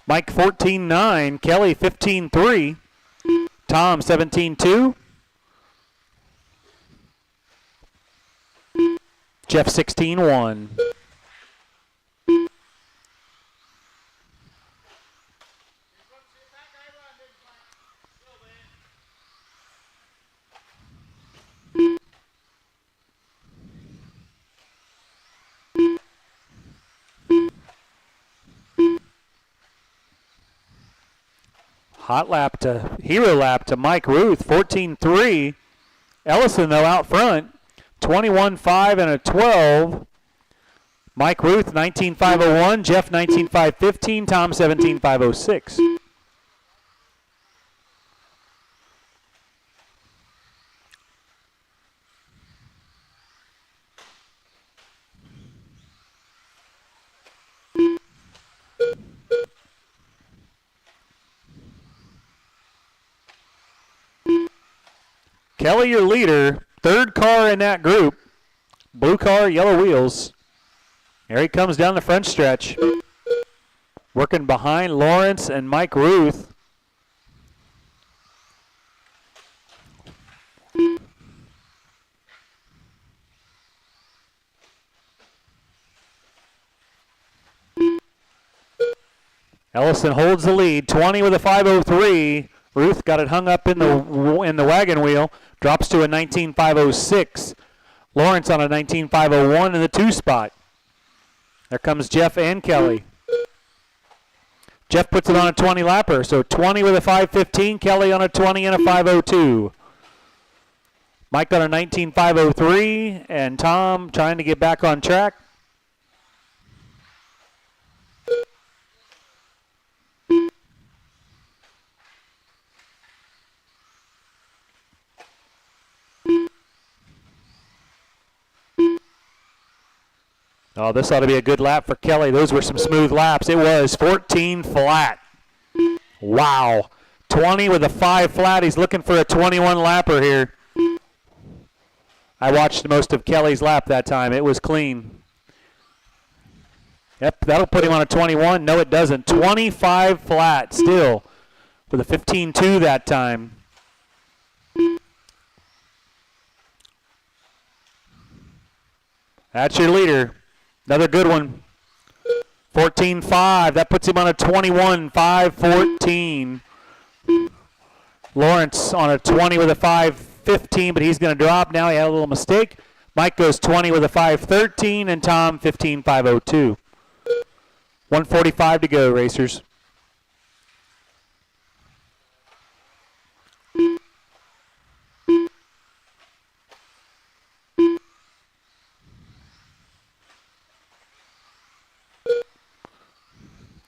Speaker 2: Mike 14.9, Kelly 15.3, Tom 17.2, Jeff 16.1. Hot lap to, hero lap to Mike Ruth, 14.3. Ellison, though, out front, 21.5 and a 12. Mike Ruth, 19.501. Jeff, 19.515. Tom, 17.506. Kelly, your leader, third car in that group. Blue car, yellow wheels. There he comes down the front stretch. Working behind Lawrence and Mike Ruth. Ellison holds the lead, 20 with a 5:03. Ruth got it hung up in the wagon wheel. Drops to a 19.506. Lawrence on a 19.501 in the 2 spot. There comes Jeff and Kelly. Jeff puts it on a 20 lapper, so 20 with a 5.15. Kelly on a 20 and a 5.02. Mike on a 19.503, and Tom trying to get back on track. Oh, this ought to be a good lap for Kelly. Those were some smooth laps. It was 14 flat. Wow. 20 with a 5 flat. He's looking for a 21 lapper here. I watched most of Kelly's lap that time. It was clean. Yep, that'll put him on a 21. No, it doesn't. 25 flat still with a 15.2 that time. That's your leader. Another good one. 14.5. That puts him on a 21. 5.14. Lawrence on a 20 with a 5.15, but he's going to drop now. He had a little mistake. Mike goes 20 with a 5.13, and Tom 15.502. 1:45 to go, racers.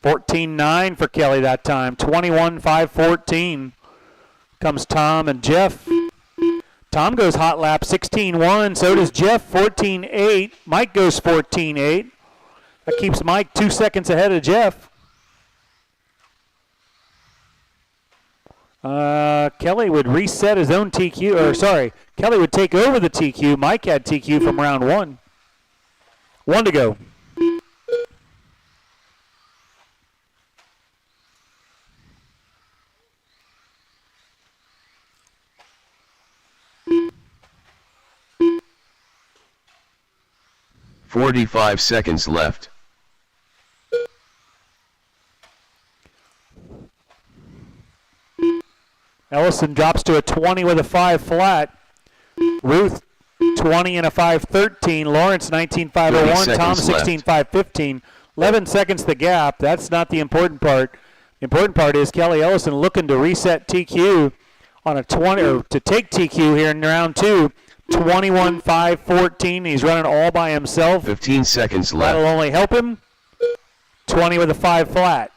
Speaker 2: $14.9 for Kelly that time. 21.514 comes Tom and Jeff. Tom goes hot lap 16.1. So does Jeff 14.8. Mike goes 14.8. That keeps Mike 2 seconds ahead of Jeff. Kelly would reset his own TQ. Or sorry, Kelly would take over the TQ. Mike had TQ from round 1. 1 to go.
Speaker 1: "45 seconds left.
Speaker 2: Ellison drops to a 20 with a 5 flat. Ruth 20 and a 5.13. Lawrence 19.501. Tom 16.515. 11 seconds the gap. That's not the important part. The important part is Kelly Ellison looking to reset TQ on a 20, or to take TQ here in round 2. 21.514. He's running all by himself.
Speaker 1: 15 seconds left.
Speaker 2: That'll only help him. 20 with a 5 flat.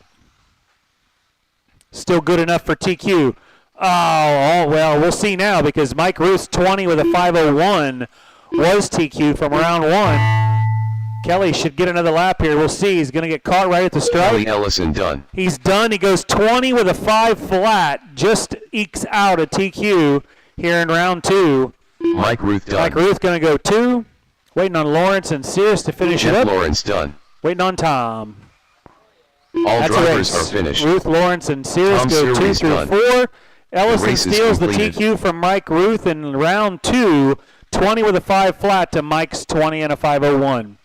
Speaker 2: Still good enough for TQ. Oh, well, we'll see now because Mike Ruth's 20 with a 5.01 was TQ from round 1. Kelly should get another lap here. We'll see. He's going to get caught right at the stripe.
Speaker 1: Kelly Ellison done.
Speaker 2: He's done. He goes 20 with a 5 flat. Just ekes out a TQ here in round 2.
Speaker 1: Mike Ruth done.
Speaker 2: Mike Ruth going to go 2. Waiting on Lawrence and Sears to finish it
Speaker 1: Jeff
Speaker 2: up.
Speaker 1: Lawrence done.
Speaker 2: Waiting on Tom.
Speaker 1: All
Speaker 2: That's
Speaker 1: drivers are finished.
Speaker 2: Ruth, Lawrence, and Sears
Speaker 1: Tom
Speaker 2: go 2
Speaker 1: Series
Speaker 2: through
Speaker 1: done.
Speaker 2: 4. Ellison
Speaker 1: race is
Speaker 2: steals the
Speaker 1: completed.
Speaker 2: TQ from Mike Ruth in round 2. 20 with a 5 flat to Mike's 20 and a 5.01.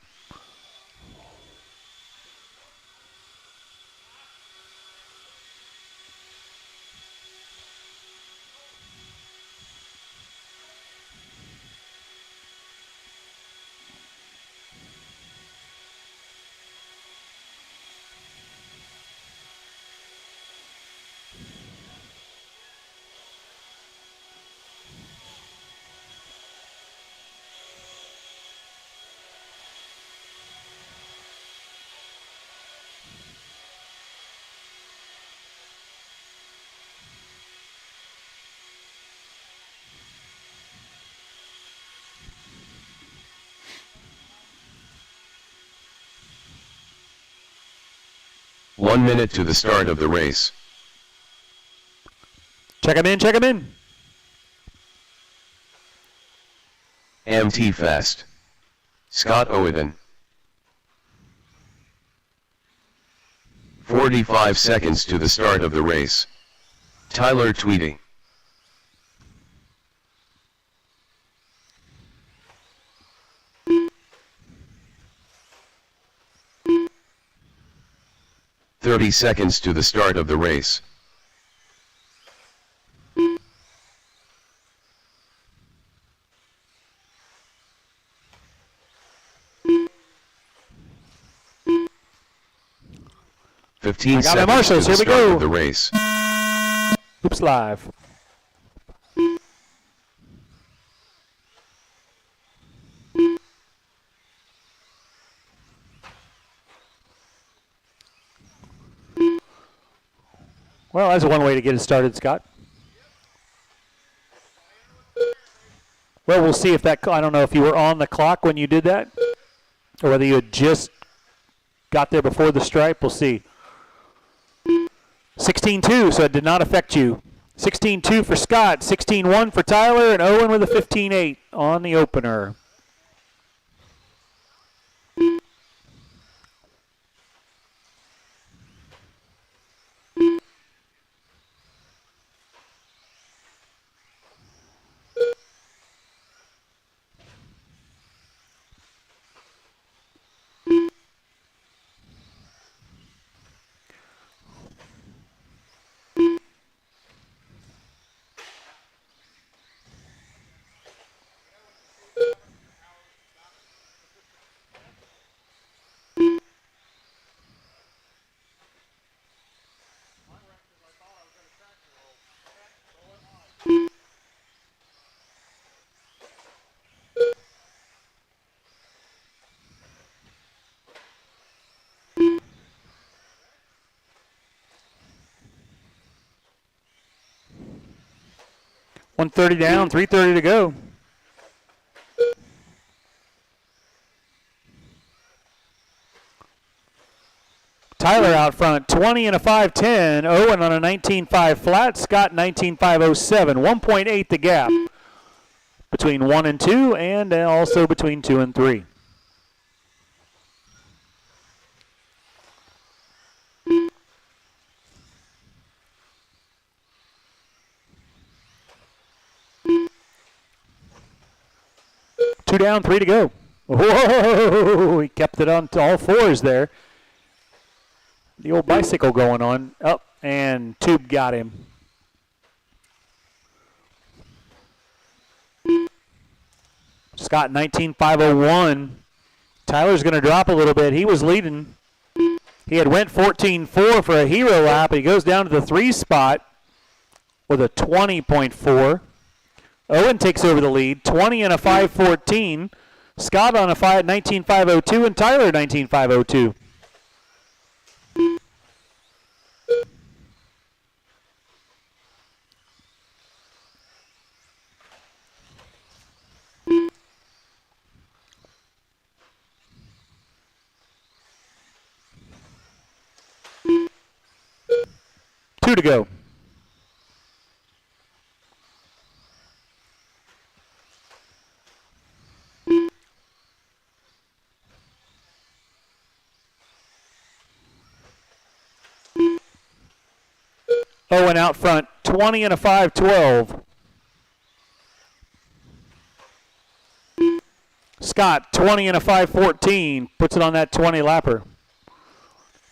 Speaker 1: One minute to the start of the race.
Speaker 2: Check him in, check him in.
Speaker 1: MT Fast. Scott Owen. 45 seconds to the start of the race. Tyler Tweedy. "30 seconds to the start of the race. 15
Speaker 2: I got my
Speaker 1: seconds
Speaker 2: marshals.
Speaker 1: to the
Speaker 2: Here we
Speaker 1: start
Speaker 2: go.
Speaker 1: of the race.
Speaker 2: Oops, live. Well, that's one way to get it started, Scott. Well, we'll see if that, I don't know if you were on the clock when you did that or whether you had just got there before the stripe. We'll see. 16-2, so it did not affect you. 16-2 for Scott, 16-1 for Tyler, and Owen with a 15-8 on the opener. $130 down, $330 to go. Tyler out front, 20 and a 5.10. Owen on a 19.5 flat. Scott 19.507. 1.8 the gap between 1 and 2, and also between 2 and 3. Two down, 3 to go. Whoa! He kept it on to all fours there. The old bicycle going on. Up, and Tube got him. Scott 19.501. Tyler's going to drop a little bit. He was leading. He had went 14.4 for a hero lap. He goes down to the 3 spot with a 20.4. Owen takes over the lead, 20 and a 5.14. Scott on a 19.502 and Tyler 19.502. Two to go. Owen out front, 20 and a 5.12. Scott, 20 and a 5.14, puts it on that 20 lapper.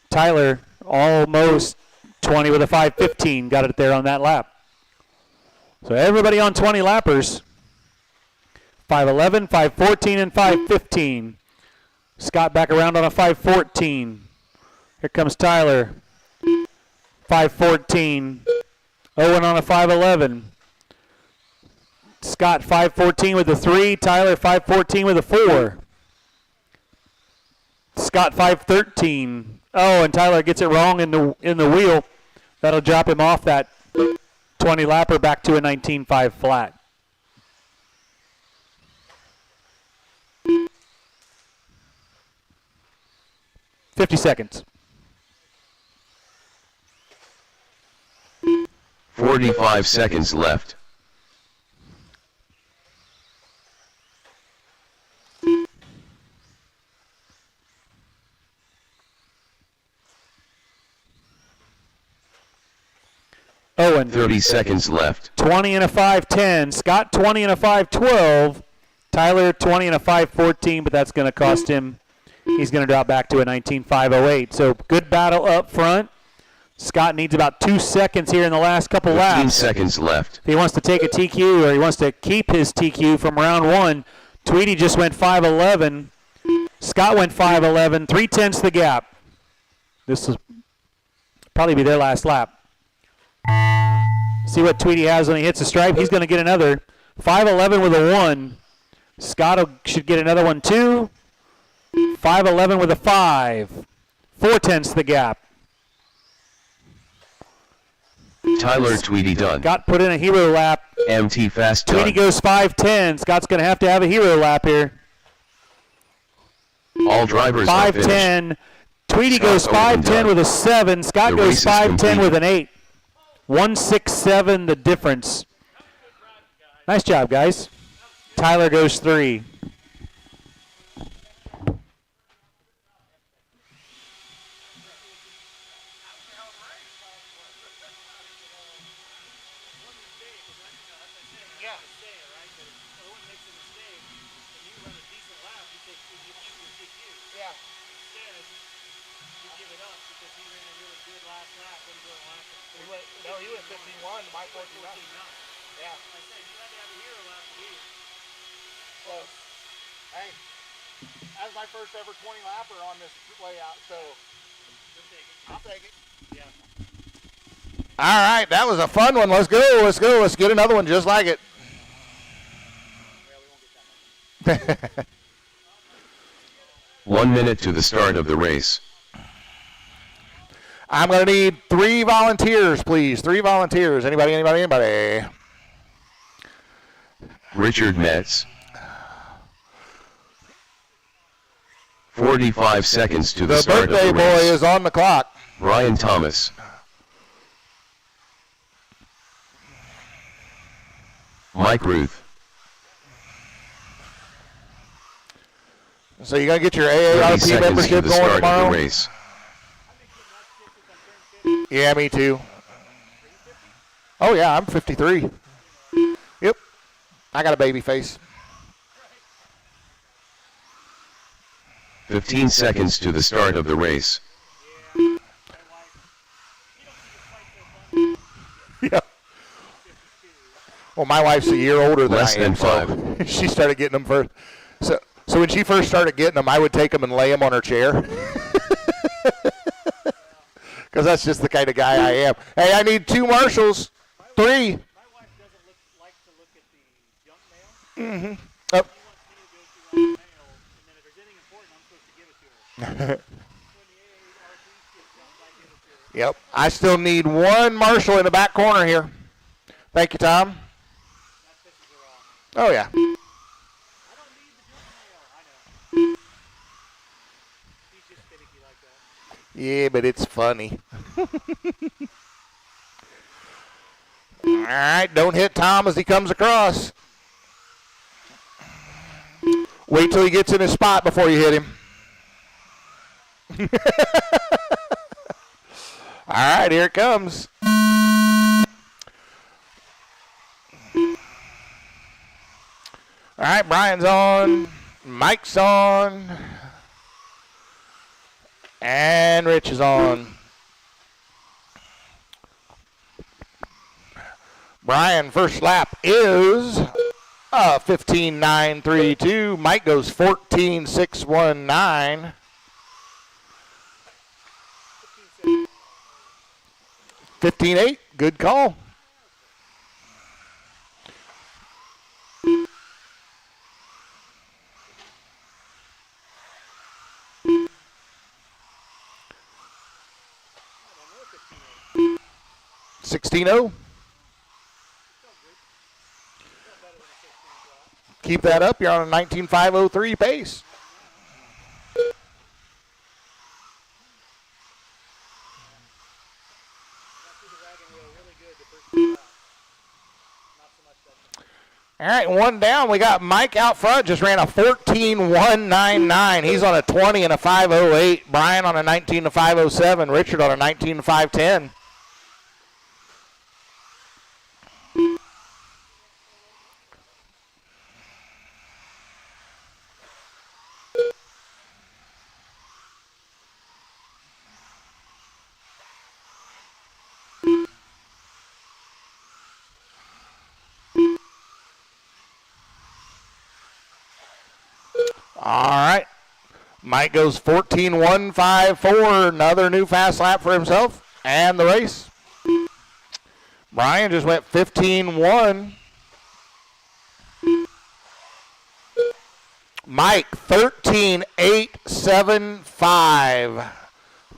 Speaker 2: Tyler, almost 20 with a 5.15, got it there on that lap. So everybody on 20 lappers, 5.11, 5.14, and 5.15. Scott back around on a 5.14. Here comes Tyler. 5.14. Owen on a 5.11. Scott 5.14 with a 3. Tyler 5.14 with a 4. Scott 5.13. Oh, and Tyler gets it wrong in the wheel. That'll drop him off that 20 lapper back to a 19.5 flat. $50 seconds.
Speaker 1: 45 seconds left.
Speaker 2: Owen.
Speaker 1: 30 seconds left.
Speaker 2: 20 and a 5.10. Scott 20 and a 5.12. Tyler 20 and a 5.14, but that's going to cost him. He's going to drop back to a 19.508. So good battle up front. Scott needs about 2 seconds here in the last couple
Speaker 1: 15
Speaker 2: laps.
Speaker 1: seconds left.
Speaker 2: If he wants to take a TQ or he wants to keep his TQ from round 1. Tweedy just went 5.11. Scott went 5.11. 3/10 the gap. This is Probably be their last lap. See what Tweedy has when he hits the stripe. He's going to get another 5:11 with a 1. Scott should get another one too. 5:11 with a 5. 4/10 the gap.
Speaker 1: Tyler Tweedy done.
Speaker 2: Scott put in a hero lap.
Speaker 1: MT fast
Speaker 2: Tweedy
Speaker 1: done.
Speaker 2: goes 5:10. Scott's going to have a hero lap here.
Speaker 1: All drivers are finished.
Speaker 2: 5:10. Tweedy goes
Speaker 1: Scott Odin
Speaker 2: 5:10
Speaker 1: done.
Speaker 2: with a 7. Scott
Speaker 1: The
Speaker 2: goes
Speaker 1: race is
Speaker 2: 5:10
Speaker 1: complete.
Speaker 2: with an 8. 167 the difference. Nice job, guys. Tyler goes 3.
Speaker 3: No, he went 15-1, Mike 14-9. Yeah. I said you had to have a hero lap to beat him. Close. Hey, that was my first ever 20 lapper on this layout, so I'll take it. Yeah. All right, that was a fun one. Let's go. Let's go. Let's get another one just like it.
Speaker 1: Well, we won't get that much. 1 minute to the start of the race.
Speaker 3: I'm going to need 3 volunteers, please. 3 volunteers. Anybody, anybody, anybody?
Speaker 1: Richard Metz. 45 seconds to the
Speaker 3: The
Speaker 1: start of
Speaker 3: birthday
Speaker 1: the
Speaker 3: boy
Speaker 1: race.
Speaker 3: is on the clock.
Speaker 1: Brian Thomas. Mike Ruth.
Speaker 3: So you're going to get your
Speaker 1: 30
Speaker 3: AARP
Speaker 1: seconds to
Speaker 3: membership
Speaker 1: the
Speaker 3: going
Speaker 1: start
Speaker 3: tomorrow?
Speaker 1: of the race.
Speaker 3: Yeah, me too. Oh, yeah, I'm 53. Yep. I got a baby face.
Speaker 1: 15 seconds to the start of the race.
Speaker 3: Yeah. Well, my wife's a year older than
Speaker 1: Less
Speaker 3: I am,
Speaker 1: than 5.
Speaker 3: so she started getting them first. So when she first started getting them, I would take them and lay them on her chair. Because that's just the kind of guy I am. Hey, I need 2 marshals. 3.
Speaker 5: My wife doesn't like to look at the junk mail.
Speaker 3: Mm-hmm. Oh.
Speaker 5: She wants me to go through all the mail, and then if there's anything important, I'm supposed to give it to her. When the AARP shit comes, I give it to her.
Speaker 3: Yep. I still need 1 marshal in the back corner here. Thank you, Tom.
Speaker 5: That pisses her off.
Speaker 3: Oh, yeah.
Speaker 5: I don't need the junk mail. I know. She's just finicky like that.
Speaker 3: Yeah, but it's funny. All right, don't hit Tom as he comes across. Wait till he gets in his spot before you hit him. All right, here it comes. All right, Brian's on. Mike's on. And Rich is on. Brian, first lap is 15.932. Mike goes 14.619. 15.8, good call. $16.0. Keep that up. You're on a 19.503 pace. All right, 1 down. We got Mike out front. Just ran a 14.199. He's on a 20 and a 5.08. Brian on a 19 to 5.07. Richard on a 19 to 5.10. All right. Mike goes 14.154. Another new fast lap for himself. And the race. Brian just went 15-1. Mike, 13-8-7-5.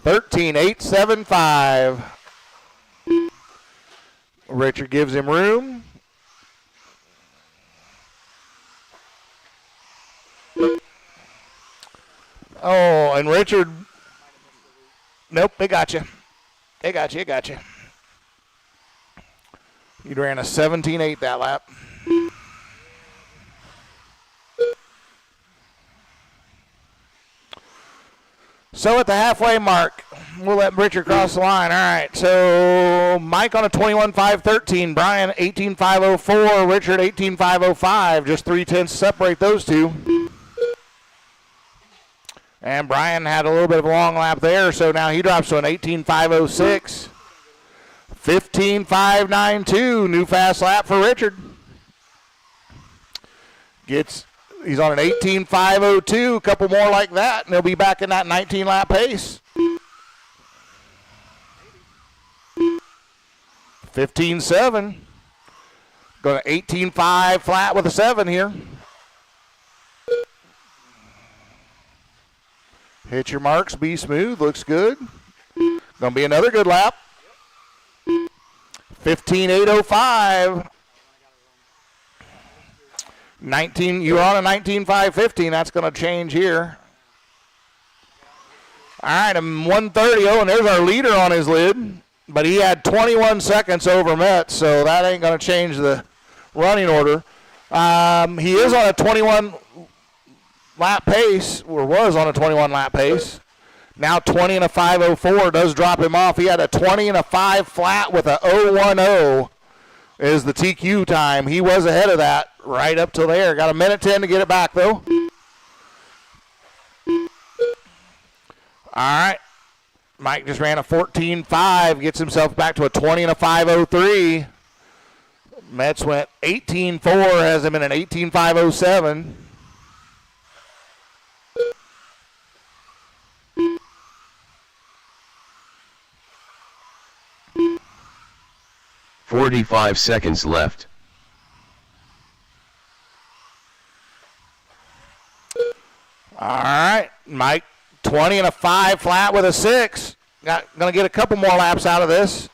Speaker 3: 13-8-7-5. Richard gives him room. Oh, and Richard, nope, they got you. They got you, they got you. You ran a 17-8 that lap. So at the halfway mark, we'll let Richard cross the line. All right, so Mike on a 21.513, Brian 18.504, Richard 18.505. Just 0.3 separate those two. And Brian had a little bit of a long lap there, so now he drops to an 18.506. 15.592, new fast lap for Richard. He's on an 18.502, a couple more like that, and he'll be back in that 19-lap pace. 15.7. Going to 18.5 flat with a 7 here. Hit your marks, be smooth, looks good. Going to be another good lap. 15.805. 19, you're on a 19.515. That's going to change here. All right, I'm 130. Oh, and there's our leader on his lid. But he had 21 seconds over Metz, so that ain't going to change the running order. He is on a 21 lap pace, or was on a 21 lap pace. Now 20 and a 5:04 does drop him off. He had a 20 and a 5 flat with a 0:10 is the TQ time. He was ahead of that right up till there. Got a minute 10 to get it back though. All right. Mike just ran a 14.5, gets himself back to a 20 and a 5:03. Metz went 18.4, has him in an 18.507.
Speaker 1: "45 seconds left.
Speaker 3: All right, Mike, 20 and a 5 flat with a 6. Gonna get a couple more laps out of this.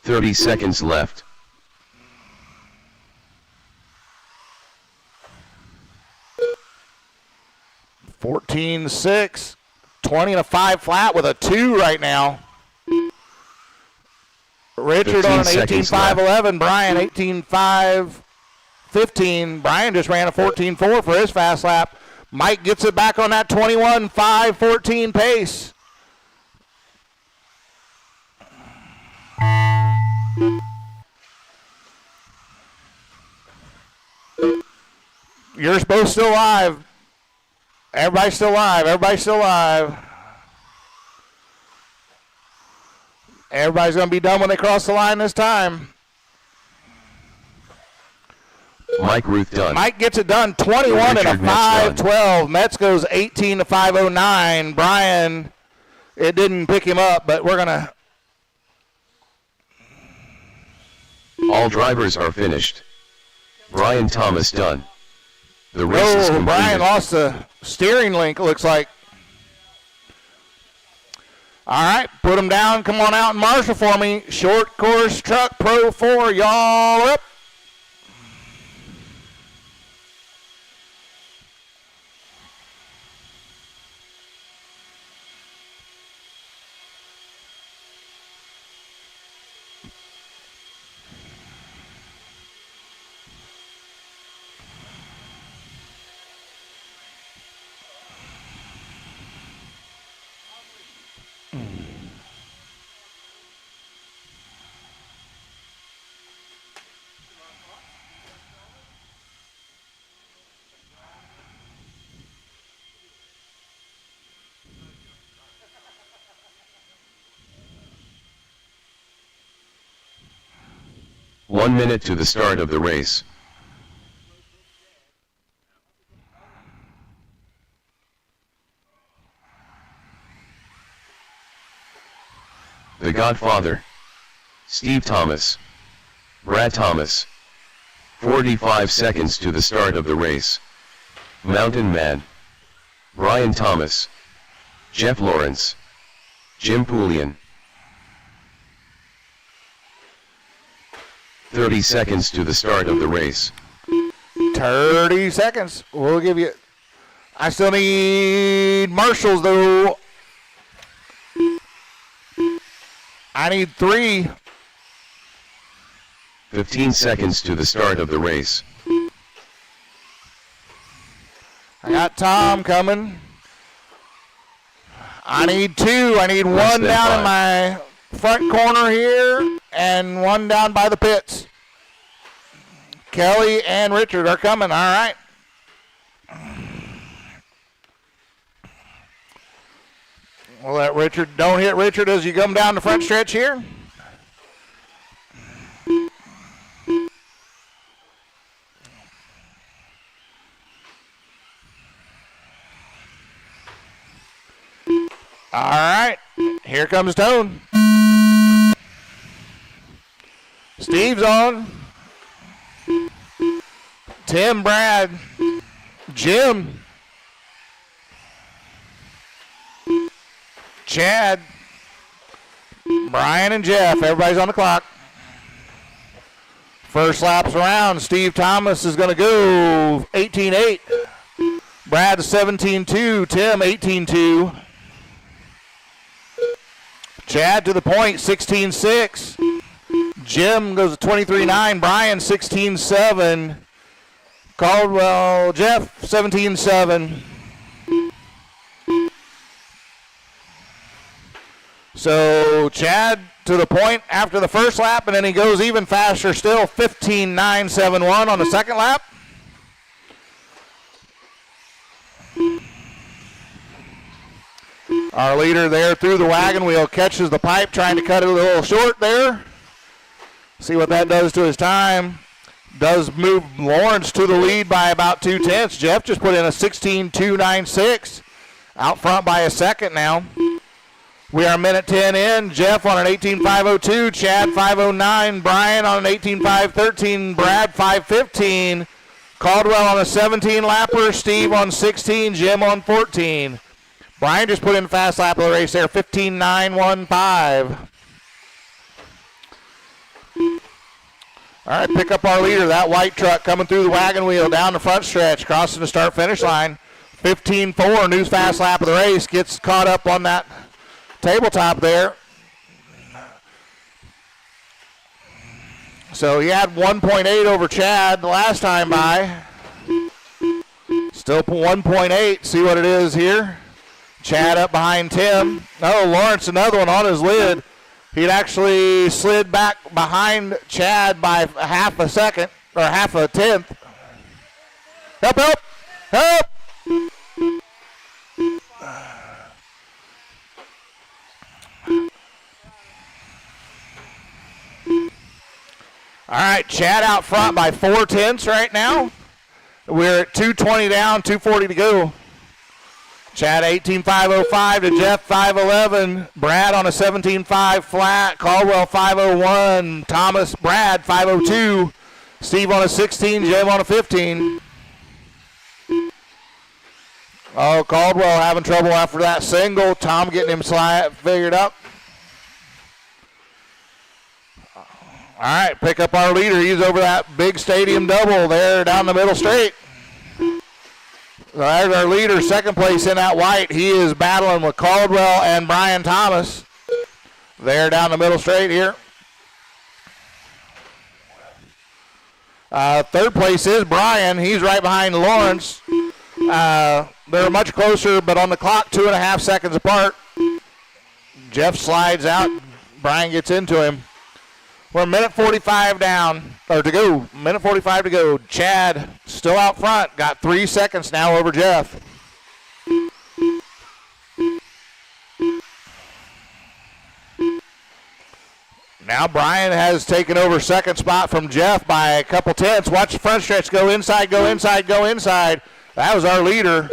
Speaker 1: 30 seconds left.
Speaker 3: 14.6, 20 and a 5 flat with a 2 right now. Richard on an 18.511, Brian 18.515. Brian just ran a 14.4 for his fast lap. Mike gets it back on that 21.514 pace. You're supposed to still live. Everybody's still live. Everybody's still live. Everybody's going to be done when they cross the line this time.
Speaker 1: Mike Ruth done.
Speaker 3: Mike gets it done, 21 and a 5.12. Metz goes 18 to 5.09. Brian, it didn't pick him up, but we're going to.
Speaker 1: All drivers are finished. Brian Thomas done. The race is completed.
Speaker 3: Brian lost the steering link, it looks like. All right, put him down. Come on out and marshal for me. Short course truck Pro 4, y'all up.
Speaker 1: One minute to the start of the race. Godfather, Steve Thomas, Brad Thomas. 45 seconds to the start of the race. Mountain Man, Brian Thomas, Jeff Lawrence, Jim Poulian. 30 seconds to the start of the race.
Speaker 3: 30 seconds. We'll give you. I still need marshals, though. I need 3.
Speaker 1: 15 seconds to the start of the race.
Speaker 3: I got Tom coming. I need 2. I need
Speaker 1: Less
Speaker 3: one
Speaker 1: than
Speaker 3: down
Speaker 1: 5.
Speaker 3: in my front corner here and one down by the pits. Kelly and Richard are coming. All right. We'll let Richard, don't hit Richard as you come down the front stretch here. All right, here comes Tone. Steve's on. Tim, Brad, Jim, Chad, Brian, and Jeff. Everybody's on the clock. First lap's around. Steve Thomas is going to go 18.8. Brad 17.2. Tim 18.2. Chad to the point 16.6. Jim goes to 23.9. Brian 16.7. Caldwell, Jeff 17.7. So Chad to the point after the first lap, and then he goes even faster still, 15.971 on the second lap. Our leader there through the wagon wheel catches the pipe, trying to cut it a little short there. See what that does to his time. Does move Lawrence to the lead by about 0.2. Jeff just put in a 16.296. Out front by a second now. We are minute 10 in. Jeff on an 18.502. Chad 509. Brian on an 18.513. Brad 515. Caldwell on a 17 lapper. Steve on 16. Jim on 14. Brian just put in a fast lap of the race there. 15.915. All right, pick up our leader, that white truck coming through the wagon wheel down the front stretch, crossing the start-finish line. 15.4, new fast lap of the race, gets caught up on that tabletop there. So he had 1.8 over Chad the last time by. Still 1.8, see what it is here. Chad up behind Tim. Oh, Lawrence, another one on his lid. He'd actually slid back behind Chad by half a second, or half a tenth. Help, help, help! All right, Chad out front by 0.4 right now. We're at 2:20 down, 2:40 to go. Chad 18.505 to Jeff 511. Brad on a 17.5 flat. Caldwell 501. Thomas, Brad 502. Steve on a 16. Jim on a 15. Oh, Caldwell having trouble after that single. Tom getting him figured up. All right, pick up our leader. He's over that big stadium double there down the middle straight. There's our leader, second place in that white. He is battling with Caldwell and Brian Thomas. There down the middle straight here. Third place is Brian. He's right behind Lawrence. They're much closer, but on the clock, 2.5 seconds apart. Jeff slides out. Brian gets into him. We're a minute 45 down, or to go. Minute 45 to go. Chad still out front. Got 3 seconds now over Jeff. Now Brian has taken over second spot from Jeff by a couple tenths. Watch the front stretch go inside, go inside, go inside. That was our leader.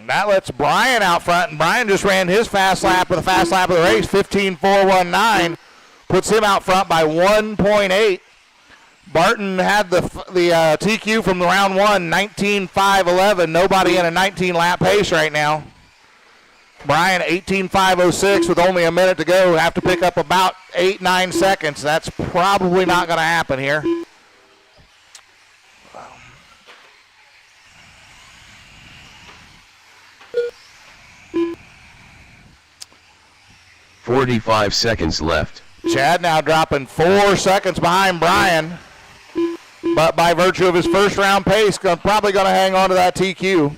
Speaker 3: That lets Brian out front, and Brian just ran his fast lap with a fast lap of the race, 15.419. Puts him out front by 1.8. Barton had the TQ from the round one, 19.511. Nobody in a 19-lap pace right now. Brian, 18.506 with only a minute to go. Have to pick up about 8-9 seconds. That's probably not going to happen here.
Speaker 1: 45 seconds left.
Speaker 3: Chad now dropping 4 seconds behind Brian, but by virtue of his first round pace, probably going to hang on to that TQ.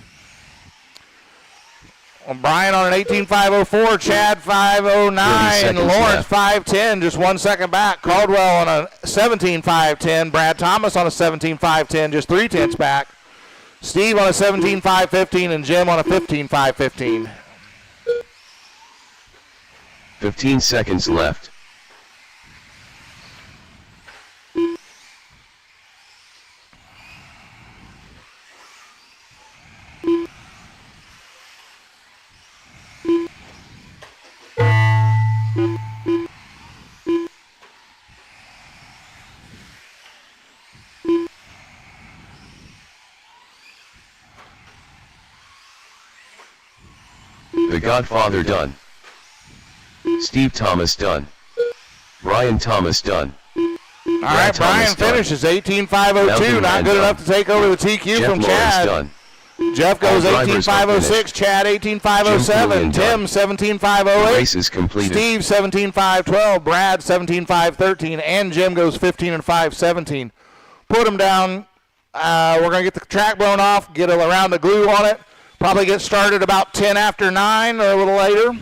Speaker 3: Well, Brian on an 18.504, Chad 509, Lawrence
Speaker 1: left.
Speaker 3: 510, just 1 second back. Caldwell on a 17.510, Brad Thomas on a 17.510, just 0.3 back. Steve on a 17.515, and Jim on a 15.515.
Speaker 1: 15 seconds left. The Godfather done. Steve Thomas done. Brian Thomas done.
Speaker 3: All right, Brian finishes 18.502, not good enough to take over the TQ
Speaker 1: Jeff
Speaker 3: from
Speaker 1: Lawrence
Speaker 3: Chad.
Speaker 1: done.
Speaker 3: Jeff goes
Speaker 1: All drivers are
Speaker 3: 18.506,
Speaker 1: finished.
Speaker 3: Chad 18.507, Tim
Speaker 1: Julian
Speaker 3: 17.508,
Speaker 1: Race is completed.
Speaker 3: Steve 17.512, Brad 17.513, and Jim goes 15.517. Put them down. We're going to get the track blown off, get a round of glue on it, probably get started about 10 after 9 or a little later.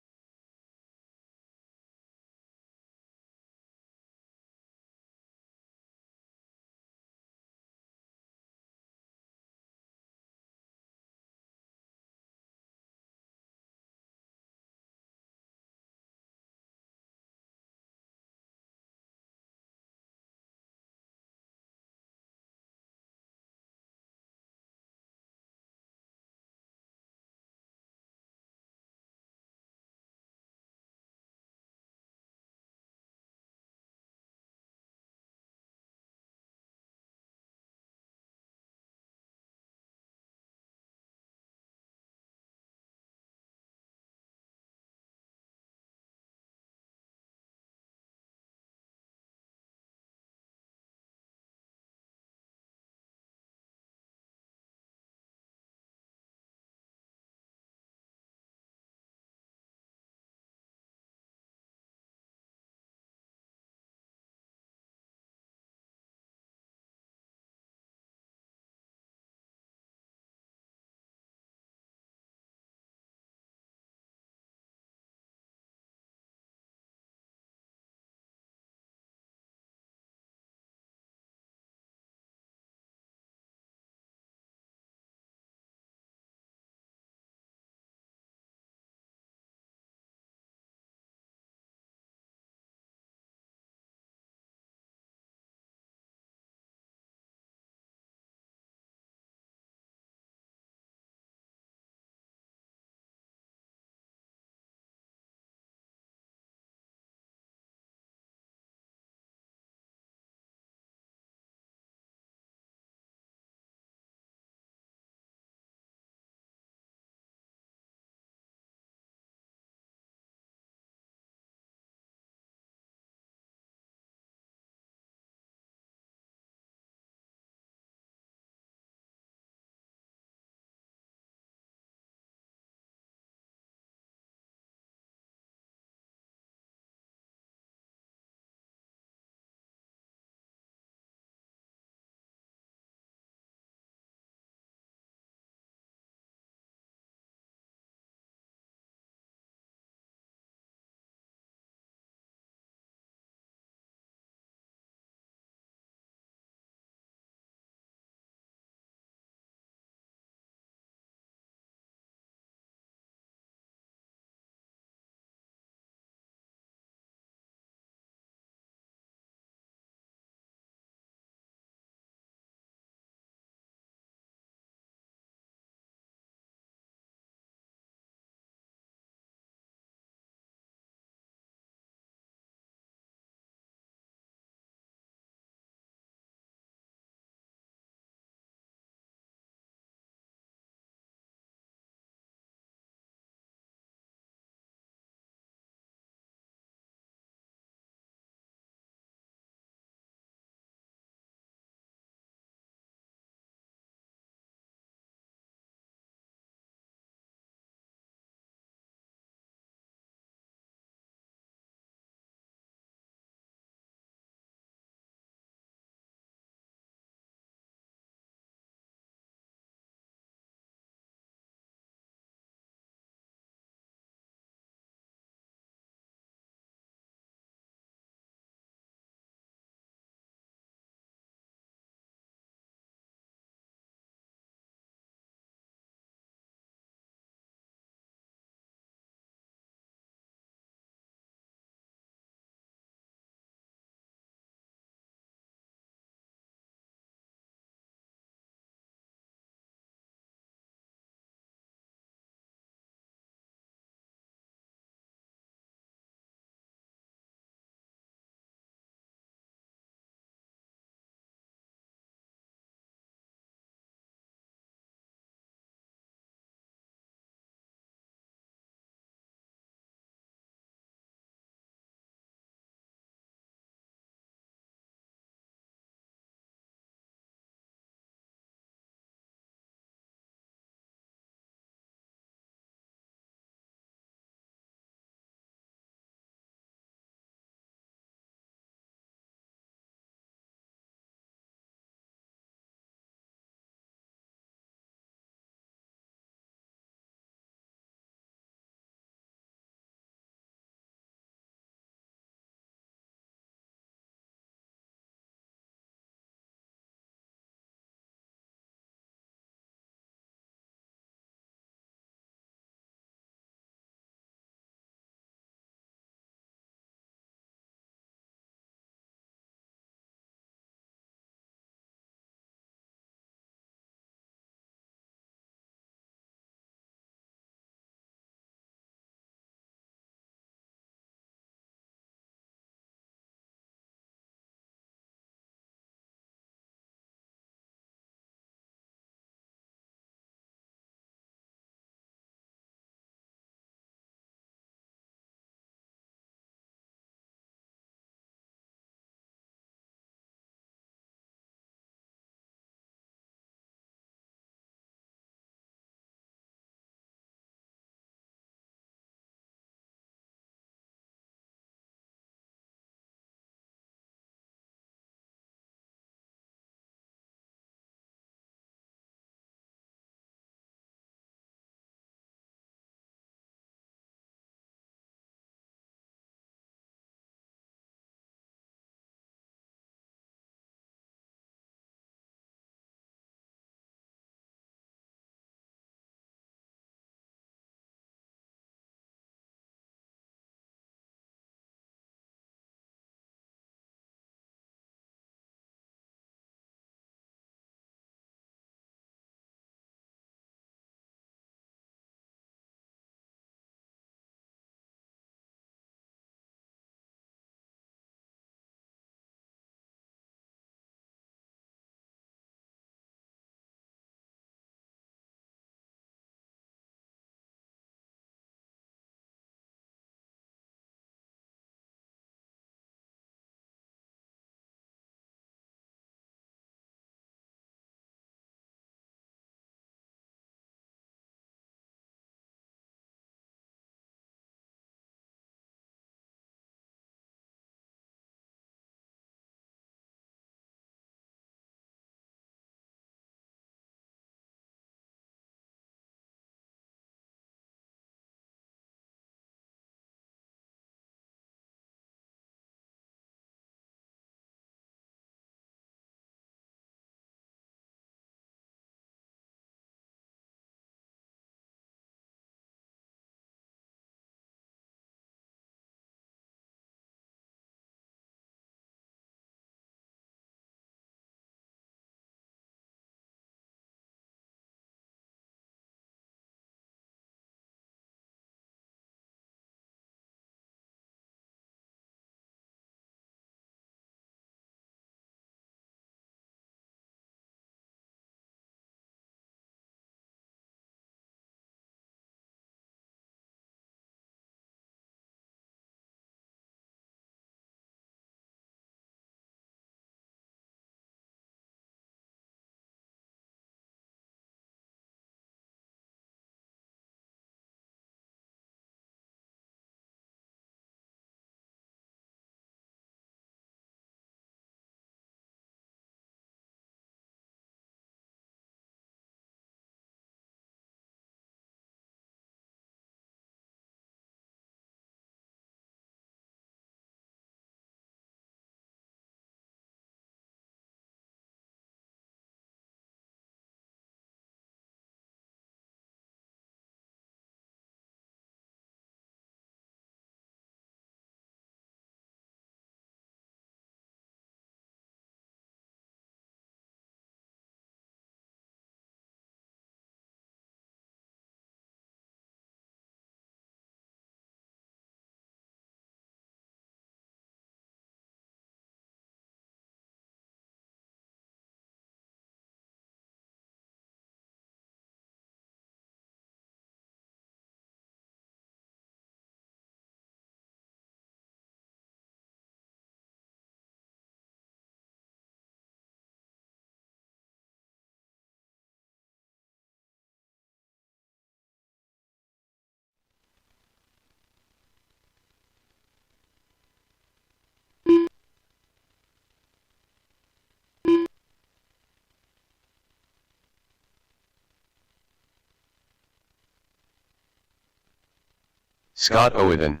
Speaker 1: Scott Owen.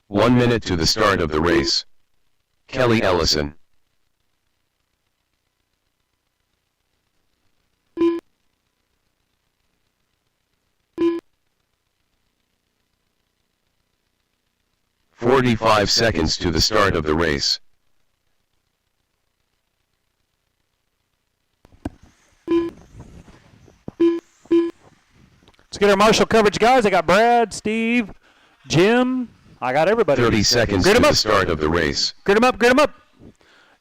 Speaker 1: One minute to the start of the race. Kelly Ellison. "45 seconds to the start of the race.
Speaker 2: Let's get our marshal coverage, guys. I got Brad, Steve, Jim. I got everybody.
Speaker 1: 30 seconds to the start of the race.
Speaker 2: Grid him up, grid him up.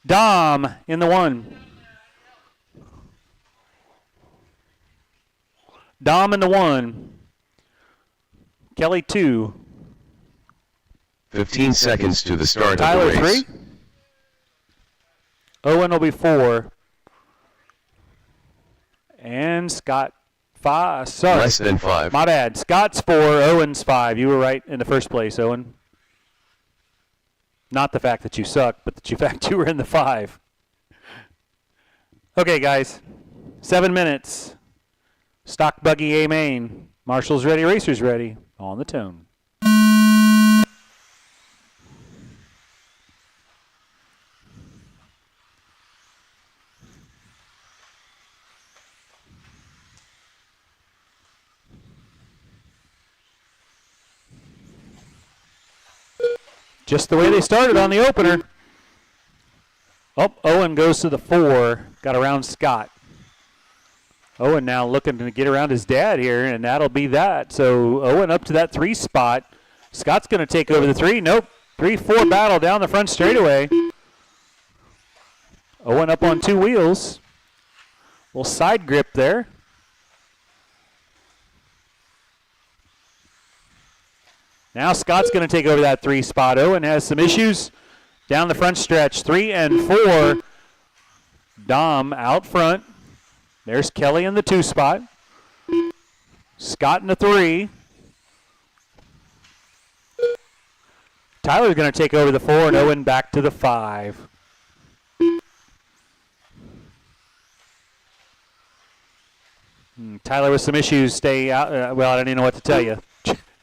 Speaker 2: Dom in the 1. Dom in the 1. Kelly 2.
Speaker 1: 15 seconds to the start
Speaker 2: Tyler
Speaker 1: of the race.
Speaker 2: 3. Owen will be 4. And Scott 5. Sorry.
Speaker 1: Less than 5.
Speaker 2: My bad. Scott's 4. Owen's 5. You were right in the first place, Owen. Not the fact that you suck, but the fact you were in the 5. Okay, guys. 7 minutes. Stock buggy A main. Marshall's ready, racers ready. On the tone. Just the way they started on the opener. Oh, Owen goes to the 4. Got around Scott. Owen now looking to get around his dad here, and that'll be that. So Owen up to that 3 spot. Scott's going to take over the 3. Nope. 3-4 battle down the front straightaway. Owen up on 2 wheels. Little side grip there. Now Scott's going to take over that 3 spot. Owen has some issues down the front stretch. 3 and 4. Dom out front. There's Kelly in the 2 spot. Scott in the 3. Tyler's going to take over the 4 and Owen back to the 5. Tyler with some issues. Stay out. Well, I don't even know what to tell you.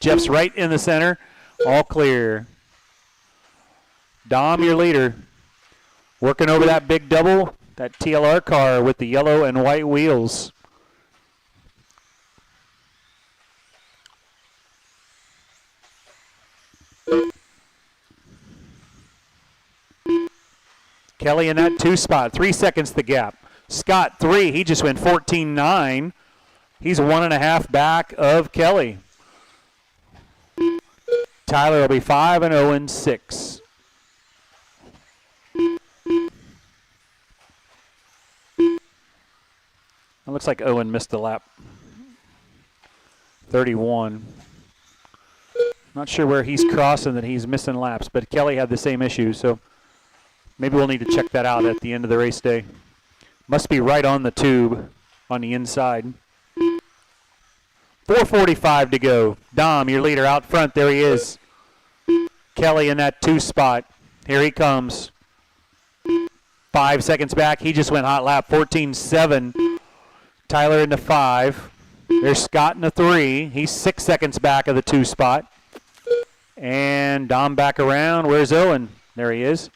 Speaker 2: Jeff's right in the center. All clear. Dom, your leader. Working over that big double, that TLR car with the yellow and white wheels. Kelly in that 2 spot. 3 seconds the gap. Scott 3. He just went 14.9. He's 1.5 back of Kelly. Tyler will be 5 and Owen 6. It looks like Owen missed a lap. 31. Not sure where he's crossing that he's missing laps, but Kelly had the same issue, so maybe we'll need to check that out at the end of the race day. Must be right on the tube on the inside. 4:45 to go. Dom, your leader, out front. There he is. Kelly in that 2 spot. Here he comes. 5 seconds back. He just went hot lap. 14.7. Tyler in the 5. There's Scott in the 3. He's 6 seconds back of the 2 spot. And Dom back around. Where's Owen? There he is.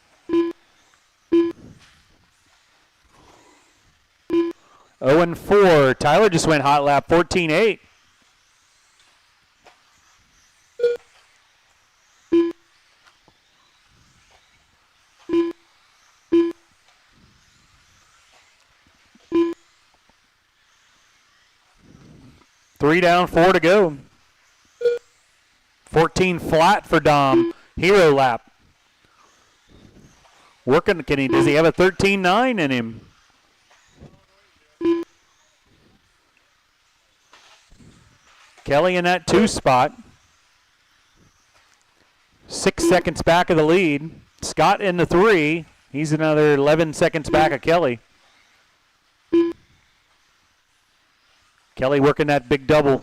Speaker 2: Owen 4. Tyler just went hot lap. 14.8. Three down, 4 to go. 14 flat for Dom. Hero lap. Working, does he have a 13.9 in him? Kelly in that 2 spot. 6 seconds back of the lead. Scott in the 3. He's another 11 seconds back of Kelly. Kelly working that big double.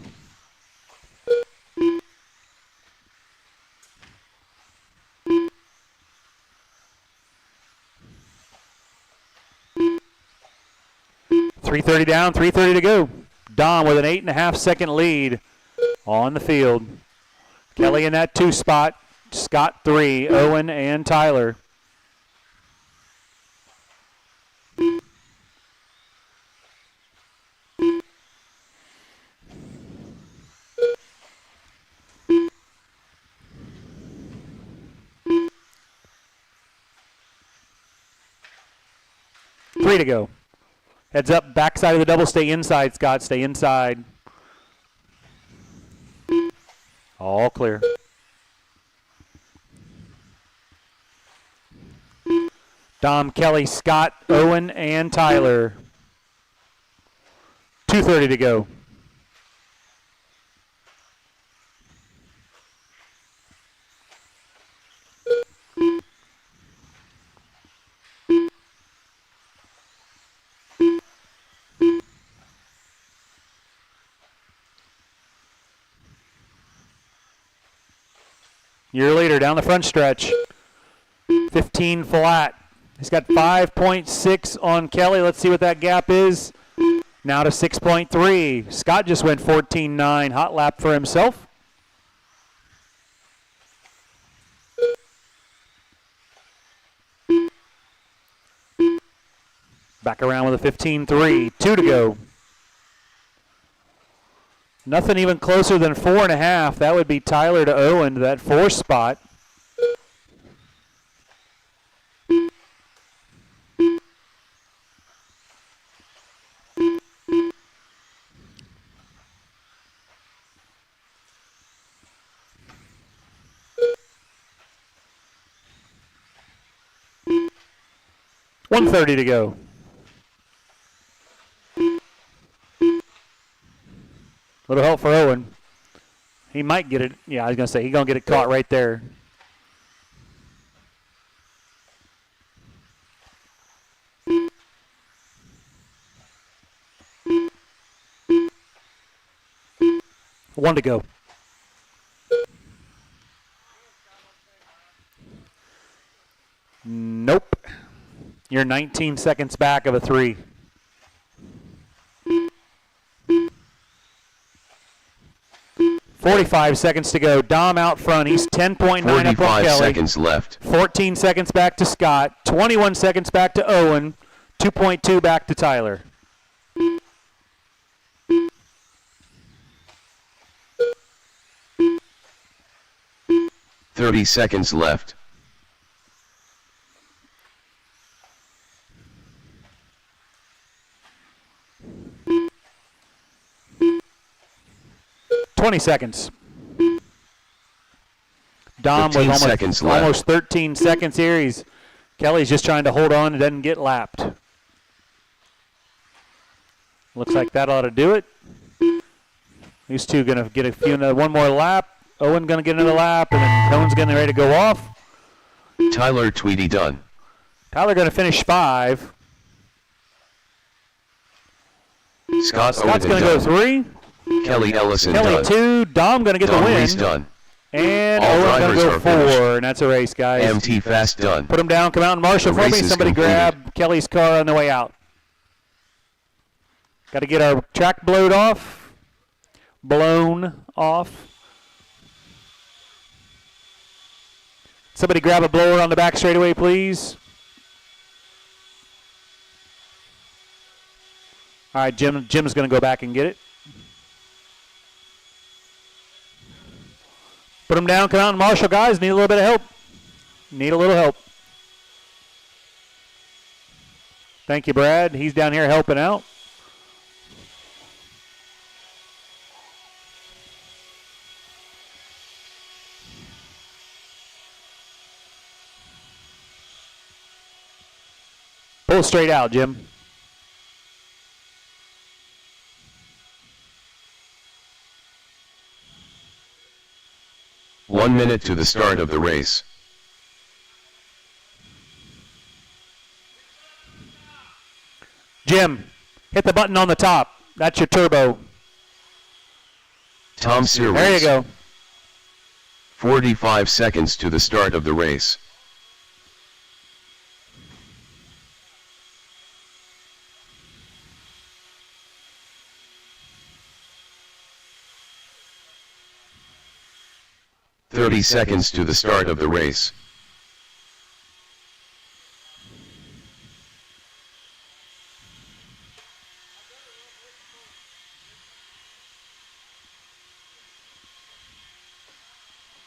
Speaker 2: 3:30 down, 3:30 to go. Dom with an 8.5-second lead on the field. Kelly in that 2 spot. Scott 3, Owen and Tyler. Three to go. Heads up, backside of the double. Stay inside, Scott. Stay inside. All clear. Dom, Kelly, Scott, Owen, and Tyler. 2:30 to go. Your leader down the front stretch. 15 flat. He's got 5.6 on Kelly. Let's see what that gap is. Now to 6.3. Scott just went 14.9. Hot lap for himself. Back around with a 15.3. 2 to go. Nothing even closer than 4.5. That would be Tyler to Owen to that 4 spot. $130 to go. Little help for Owen. He might get it. Yeah, I was going to say, he's going to get it caught right there. One to go. Nope. You're 19 seconds back of a 3. $45 seconds to go. Dom out front. He's 10.9 up on Kelly.
Speaker 1: 45 seconds left.
Speaker 2: 14 seconds back to Scott. 21 seconds back to Owen. 2.2 back to Tyler.
Speaker 1: $30 seconds left.
Speaker 2: $20 seconds. Dom with
Speaker 1: 15 seconds left.
Speaker 2: almost 13 seconds here. Kelly's just trying to hold on and doesn't get lapped. Looks like that ought to do it. These two going to get one more lap. Owen going to get another lap, and then Owen's getting ready to go off.
Speaker 1: Tyler Tweedy done.
Speaker 2: Tyler going to finish 5.
Speaker 1: Scott's
Speaker 2: going to go 3.
Speaker 1: Kelly Ellison
Speaker 2: Kelly
Speaker 1: done.
Speaker 2: 2. Dom going to get
Speaker 1: Dom
Speaker 2: the win.
Speaker 1: Reese done.
Speaker 2: And
Speaker 1: All
Speaker 2: Owen's going to
Speaker 1: drivers
Speaker 2: go
Speaker 1: are
Speaker 2: 4,
Speaker 1: finished.
Speaker 2: and that's a race, guys.
Speaker 1: MT Fast done.
Speaker 2: Put them down. Come out and marshal
Speaker 1: The
Speaker 2: for me.
Speaker 1: race is
Speaker 2: Somebody
Speaker 1: completed.
Speaker 2: grab Kelly's car on the way out. Got to get our track blown off. Somebody grab a blower on the back straightaway, please. All right, Jim's going to go back and get it. Put them down, come out and marshal, guys. Need a little bit of help. Need a little help. Thank you, Brad. He's down here helping out. Pull straight out, Jim.
Speaker 1: One minute to the start of the race.
Speaker 2: Jim, hit the button on the top. That's your turbo.
Speaker 1: Tom Series.
Speaker 2: There you go.
Speaker 1: 45 seconds to the start of the race. 30 seconds to the start of the race.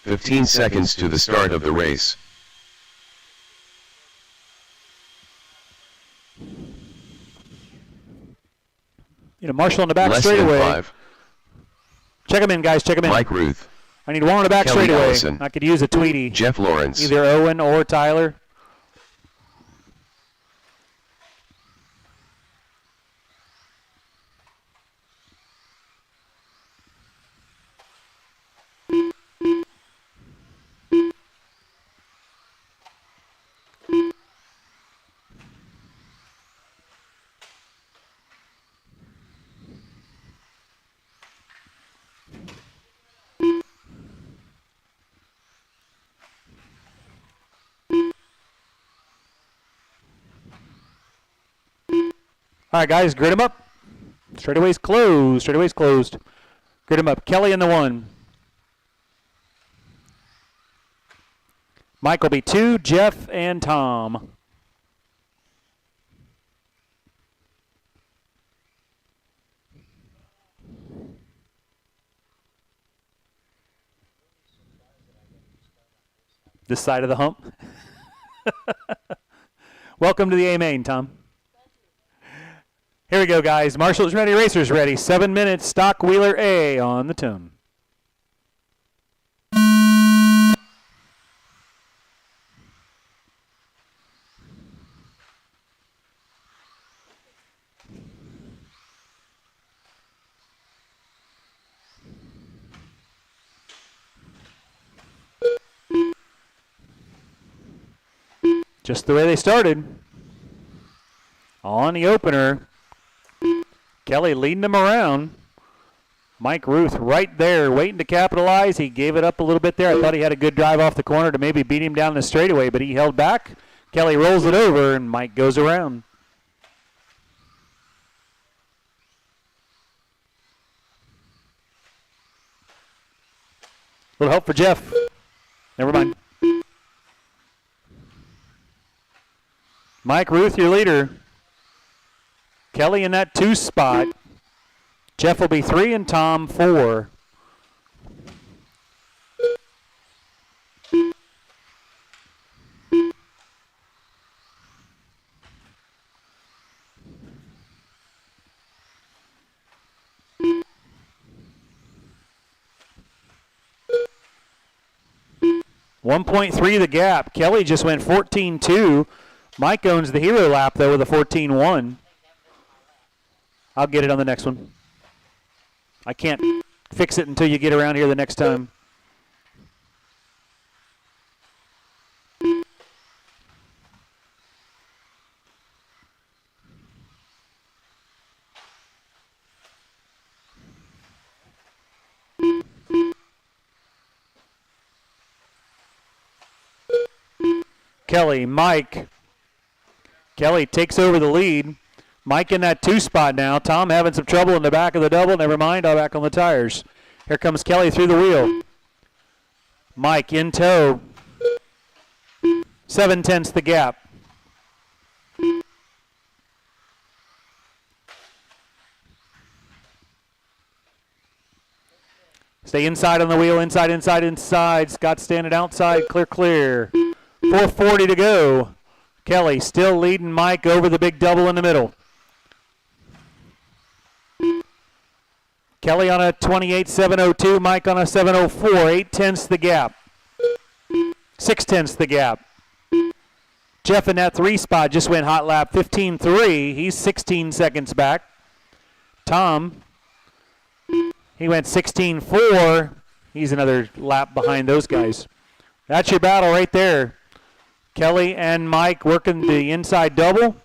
Speaker 1: "15 seconds to the start of the race.
Speaker 2: Marshall in the back
Speaker 1: Less than
Speaker 2: straightaway.
Speaker 1: 5.
Speaker 2: Check him in, guys. Check him in.
Speaker 1: Mike Ruth,
Speaker 2: I need one on the back
Speaker 1: Kelly
Speaker 2: straightaway.
Speaker 1: Ellison.
Speaker 2: I could use a Tweety.
Speaker 1: Jeff Lawrence,
Speaker 2: Either Owen or Tyler. All right, guys, grid them up. Straightaway's closed. Straightaway's closed. Grid them up. Kelly in the 1. Mike will be 2, Jeff and Tom. This side of the hump. Welcome to the A main, Tom. Here we go, guys. Marshall's ready, racers ready. 7 minutes, stock wheeler A on the tongue. Just the way they started. On the opener. Kelly leading them around. Mike Ruth right there waiting to capitalize. He gave it up a little bit there. I thought he had a good drive off the corner to maybe beat him down the straightaway, but he held back. Kelly rolls it over, and Mike goes around. Little help for Jeff. Never mind. Mike Ruth, your leader. Kelly in that 2 spot. Jeff will be 3 and Tom 4. .3 the gap. Kelly just went 14.2. Mike owns the hero lap, though, with a 14.1. I'll get it on the next one. I can't fix it until you get around here the next time. Kelly, Mike. Kelly takes over the lead. Mike in that 2 spot now. Tom having some trouble in the back of the double. Never mind, all back on the tires. Here comes Kelly through the wheel. Mike in tow. 7/10 the gap. Stay inside on the wheel. Inside, inside, inside. Scott standing outside. Clear, clear. 4:40 to go. Kelly still leading Mike over the big double in the middle. Kelly on a 28.702, Mike on a 704, 8/10 the gap. 6/10 the gap. Jeff in that 3 spot just went hot lap 15.3. He's 16 seconds back. Tom, he went 16.4. He's another lap behind those guys. That's your battle right there. Kelly and Mike working the inside double.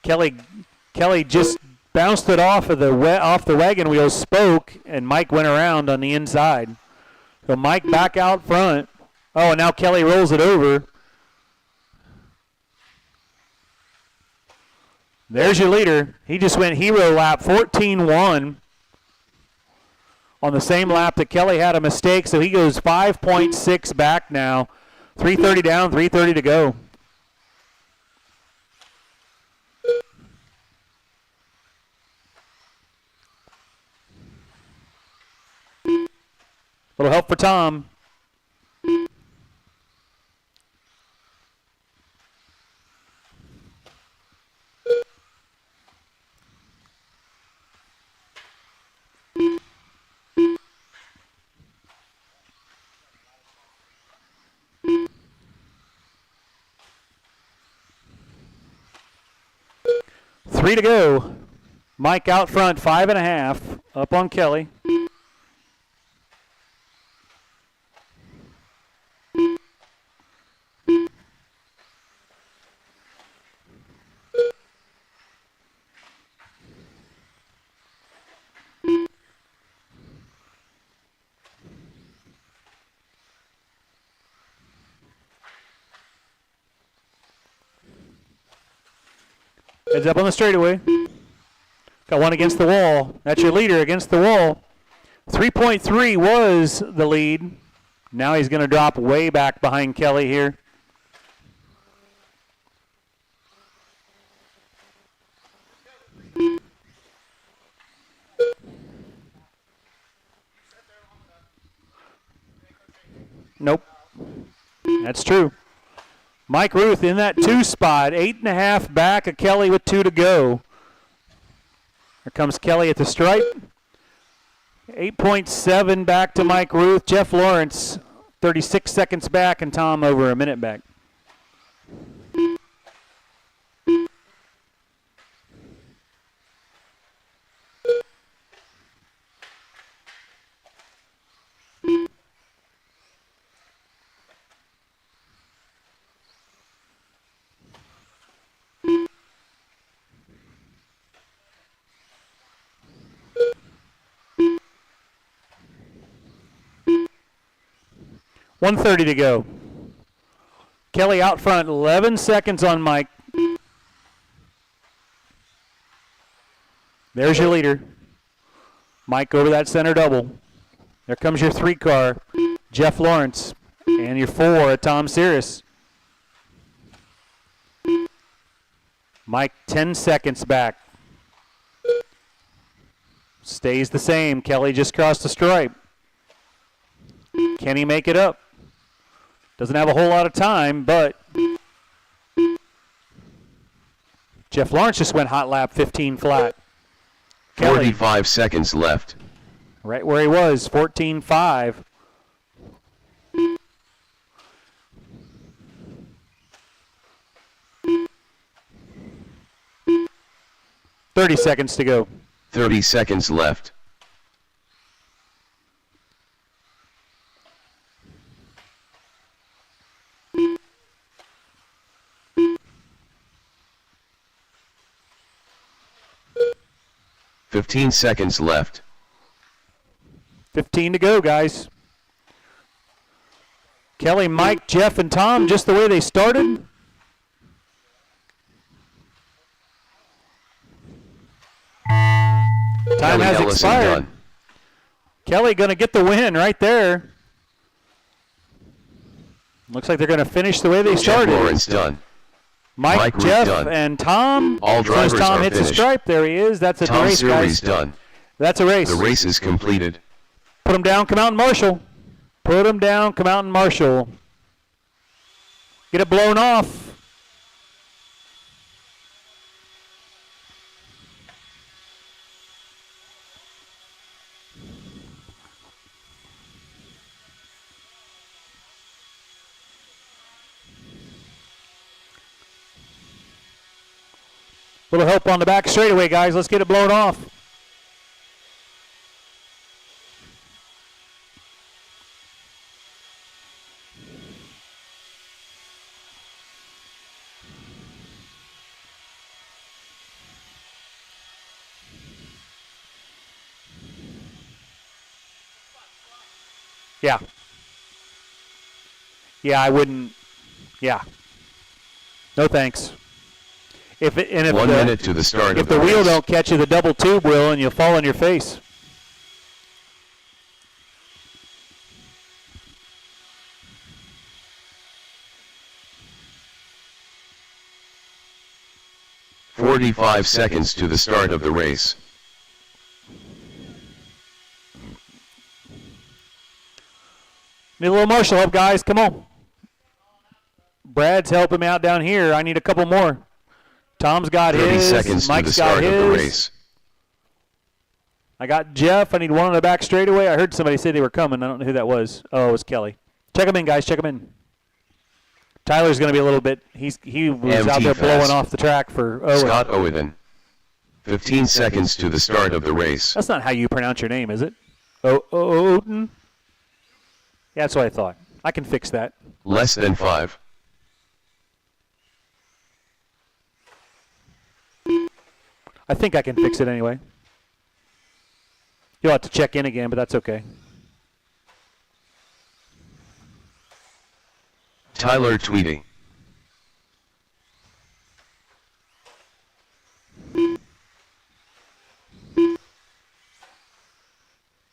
Speaker 2: Kelly just bounced it off of the wagon wheel, spoke, and Mike went around on the inside. So Mike back out front. Oh, and now Kelly rolls it over. There's your leader. He just went hero lap 14-1 on the same lap that Kelly had a mistake, so he goes 5.6 back now. 3:30 down, 3:30 to go. Little help for Tom. Three to go. Mike out front, 5.5, up on Kelly. Heads up on the straightaway. Got one against the wall. That's your leader against the wall. 3.3 was the lead. Now he's going to drop way back behind Kelly here. Nope. That's true. Mike Ruth in that 2 spot, 8.5 back of Kelly with 2 to go. Here comes Kelly at the stripe. 8.7 back to Mike Ruth. Jeff Lawrence, 36 seconds back, and Tom over a minute back. .130 to go. Kelly out front, 11 seconds on Mike. There's your leader. Mike over that center double. There comes your 3 car, Jeff Lawrence, and your 4, Tom Cirrus. Mike 10 seconds back. Stays the same. Kelly just crossed the stripe. Can he make it up? Doesn't have a whole lot of time, but Jeff Lawrence just went hot lap 15 flat.
Speaker 1: 45 seconds left.
Speaker 2: Right where he was, 14.5. .30 seconds to go.
Speaker 1: 30 seconds left. .15 seconds left.
Speaker 2: 15 to go, guys. Kelly, Mike, Jeff, and Tom, just the way they started. Time has expired.
Speaker 1: Done.
Speaker 2: Kelly going to get the win right there. Looks like they're going to finish the way they started.
Speaker 1: Jeff Lawrence done.
Speaker 2: Mike, Jeff,
Speaker 1: done.
Speaker 2: And Tom.
Speaker 1: All drivers
Speaker 2: as Tom
Speaker 1: are
Speaker 2: hits
Speaker 1: finished.
Speaker 2: the stripe, there he is. That's a
Speaker 1: Tom
Speaker 2: race, guys.
Speaker 1: done.
Speaker 2: That's a race.
Speaker 1: The race is completed.
Speaker 2: Put him down, come out and marshal. Put him down, come out and marshal. Get it blown off. Little help on the back straightaway, guys. Let's get it blown off. Yeah. Yeah, I wouldn't. Yeah. No thanks. If
Speaker 1: 1 minute to the start
Speaker 2: if
Speaker 1: of the
Speaker 2: the wheel
Speaker 1: race.
Speaker 2: don't catch you, the double tube will, and you'll fall on your face.
Speaker 1: "45 seconds to the start of the race.
Speaker 2: Need a little Marshall help, guys. Come on. Brad's helping me out down here. I need a couple more. Tom's got
Speaker 1: 30
Speaker 2: his.
Speaker 1: seconds to the
Speaker 2: Mike's got
Speaker 1: start of the
Speaker 2: his.
Speaker 1: race.
Speaker 2: I got Jeff. I need one on the back straightaway. I heard somebody say they were coming. I don't know who that was. Oh, it was Kelly. Check him in, guys. Check him in. Tyler's going to be a little bit. He was out
Speaker 1: MT
Speaker 2: there blowing
Speaker 1: fast.
Speaker 2: off the track for Owen.
Speaker 1: Scott Owen. 15 seconds to the start of the race.
Speaker 2: That's not how you pronounce your name, is it? Odin? Yeah, that's what I thought. I can fix that.
Speaker 1: Less than 5.
Speaker 2: I think I can fix it anyway. You'll have to check in again, but that's okay.
Speaker 1: Tyler tweeting.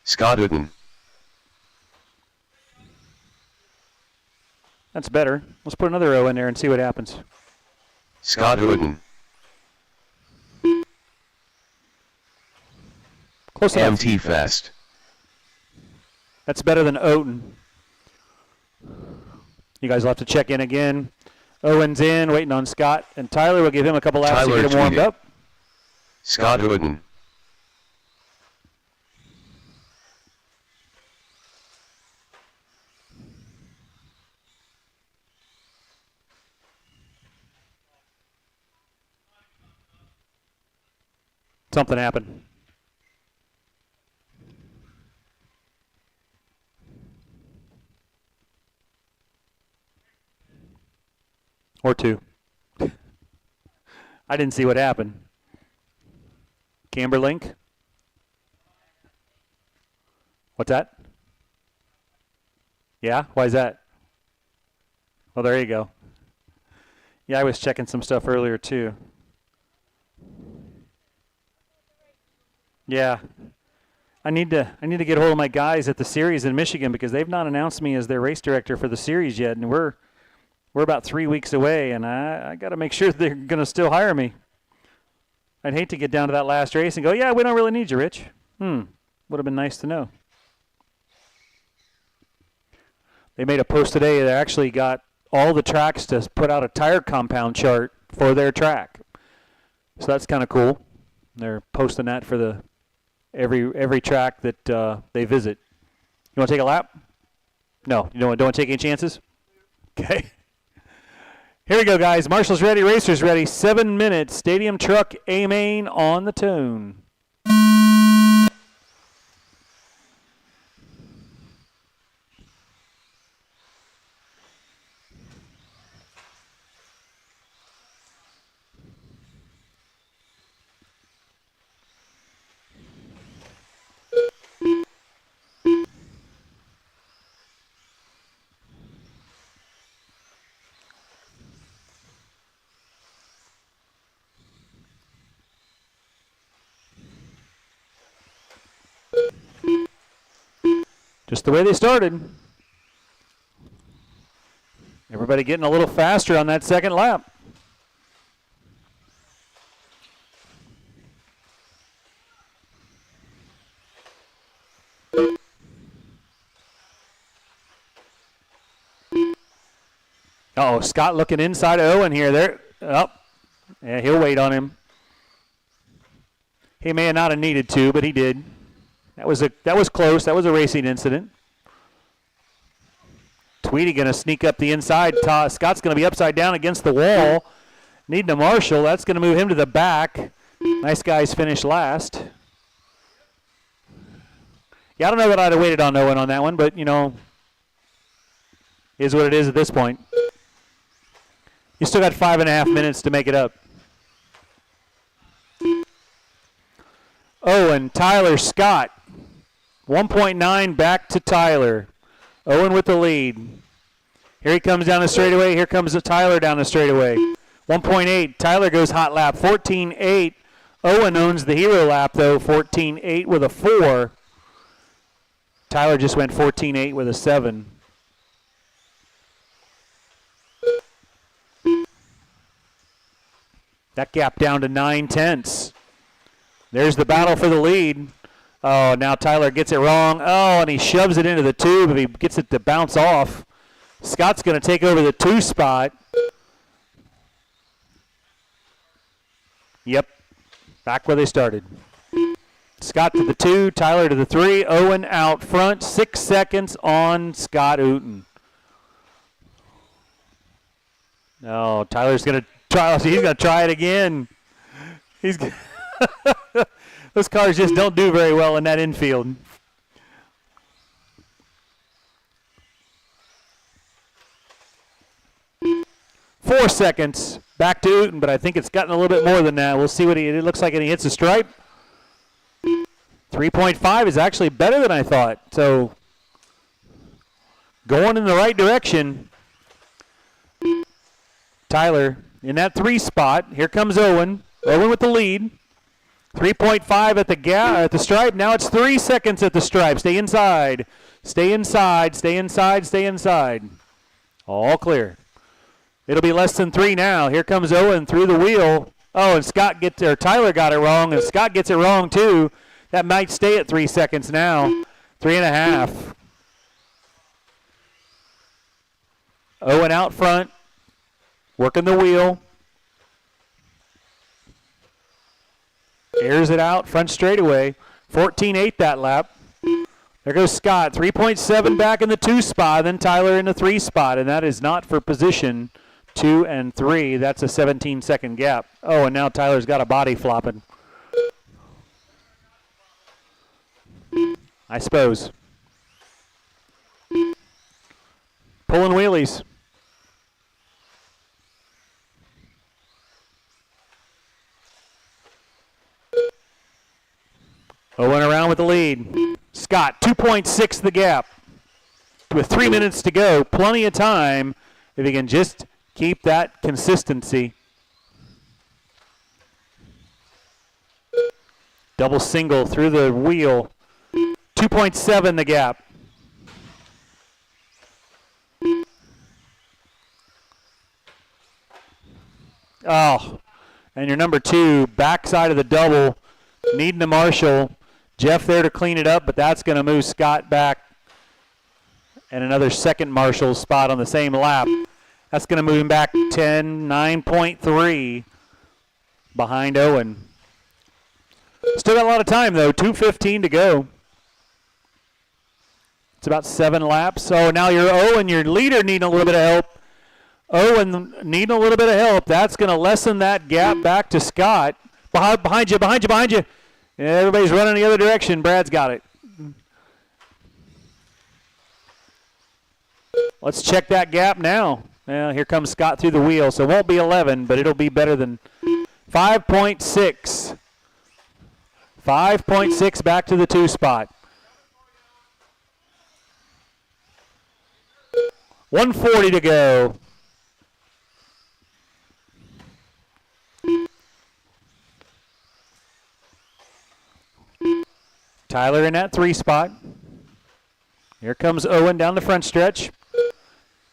Speaker 1: Scott Uten.
Speaker 2: That's better. Let's put another O in there and see what happens.
Speaker 1: Scott Uten.
Speaker 2: Close enough.
Speaker 1: MT fast.
Speaker 2: That's better than Oten. You guys will have to check in again. Owen's in, waiting on Scott. And Tyler will give him a couple laps
Speaker 1: Tyler
Speaker 2: to get him warmed
Speaker 1: tweeted.
Speaker 2: up.
Speaker 1: Scott Uten.
Speaker 2: Something happened. Or two. I didn't see what happened. Camberlink? What's that? Yeah? Why is that? Well, there you go. Yeah, I was checking some stuff earlier too. Yeah. I need to get hold of my guys at the series in Michigan because they've not announced me as their race director for the series yet, and we're about 3 weeks away, and I got to make sure they're going to still hire me. I'd hate to get down to that last race and go, yeah, we don't really need you, Rich. Would have been nice to know. They made a post today. They actually got all the tracks to put out a tire compound chart for their track. So that's kind of cool. They're posting that for the every track that they visit. You want to take a lap? No, you don't want to take any chances? Okay. Here we go, guys. Marshall's ready, racers ready. 7 minutes. Stadium truck A-Main on the tune. Just the way they started. Everybody getting a little faster on that second lap. Uh-oh, Scott looking inside of Owen here. There, yeah, he'll wait on him. He may have not have needed to, but he did. That was close. That was a racing incident. Tweedy going to sneak up the inside. Scott's going to be upside down against the wall. Needing a Marshall. That's going to move him to the back. Nice guys finish last. Yeah, I don't know that I'd have waited on Owen on that one, but, you know, is what it is at this point. You still got 5.5 minutes to make it up. Owen, Tyler, Scott. 1.9 back to Tyler. Owen with the lead. Here he comes down the straightaway. Here comes Tyler down the straightaway. 1.8. Tyler goes hot lap. 14.8. Owen owns the hero lap, though. 14.8 with a 4. Tyler just went 14.8 with a 7. That gap down to 9/10. There's the battle for the lead. Oh, now Tyler gets it wrong. Oh, and he shoves it into the tube. If he gets it to bounce off, Scott's going to take over the 2 spot. Yep, back where they started. Scott to the 2, Tyler to the 3. Owen out front, 6 seconds on Scott Ooten. No, Tyler's going to try. He's going to try it again. He's those cars just don't do very well in that infield. Four seconds back to Ooten, but I think it's gotten a little bit more than that. We'll see what it looks like when he hits the stripe. 3.5 is actually better than I thought. So going in the right direction. Tyler in that 3 spot. Here comes Owen. Owen with the lead. 3.5 at the stripe. Now it's 3 seconds at the stripe. Stay inside. Stay inside. Stay inside. Stay inside. All clear. It'll be less than 3 now. Here comes Owen through the wheel. Oh, and Tyler got it wrong, and Scott gets it wrong too. That might stay at 3 seconds now. 3.5. Owen out front. Working the wheel. Airs it out, front straightaway. 14.8 that lap. There goes Scott. 3.7 back in the 2 spot, then Tyler in the 3 spot, and that is not for position 2 and 3. That's a 17-second gap. Oh, and now Tyler's got a body flopping. I suppose. Pulling wheelies. Owen around with the lead. Scott, 2.6 the gap. With 3 minutes to go. Plenty of time if he can just keep that consistency. Double single through the wheel. 2.7 the gap. Oh, and your number 2, backside of the double, needing a marshal. Jeff there to clean it up, but that's going to move Scott back. And another second marshal spot on the same lap. That's going to move him back 9.3 behind Owen. Still got a lot of time, though. 2:15 to go. It's about 7 laps. So now you're Owen, your leader, needing a little bit of help. Owen needing a little bit of help. That's going to lessen that gap back to Scott. Behind you. Everybody's running the other direction. Brad's got it. Let's check that gap now. Well, here comes Scott through the wheel, so it won't be 11, but it'll be better than 5.6. 5.6 back to the 2 spot. 1:40 to go. Tyler in that 3 spot. Here comes Owen down the front stretch.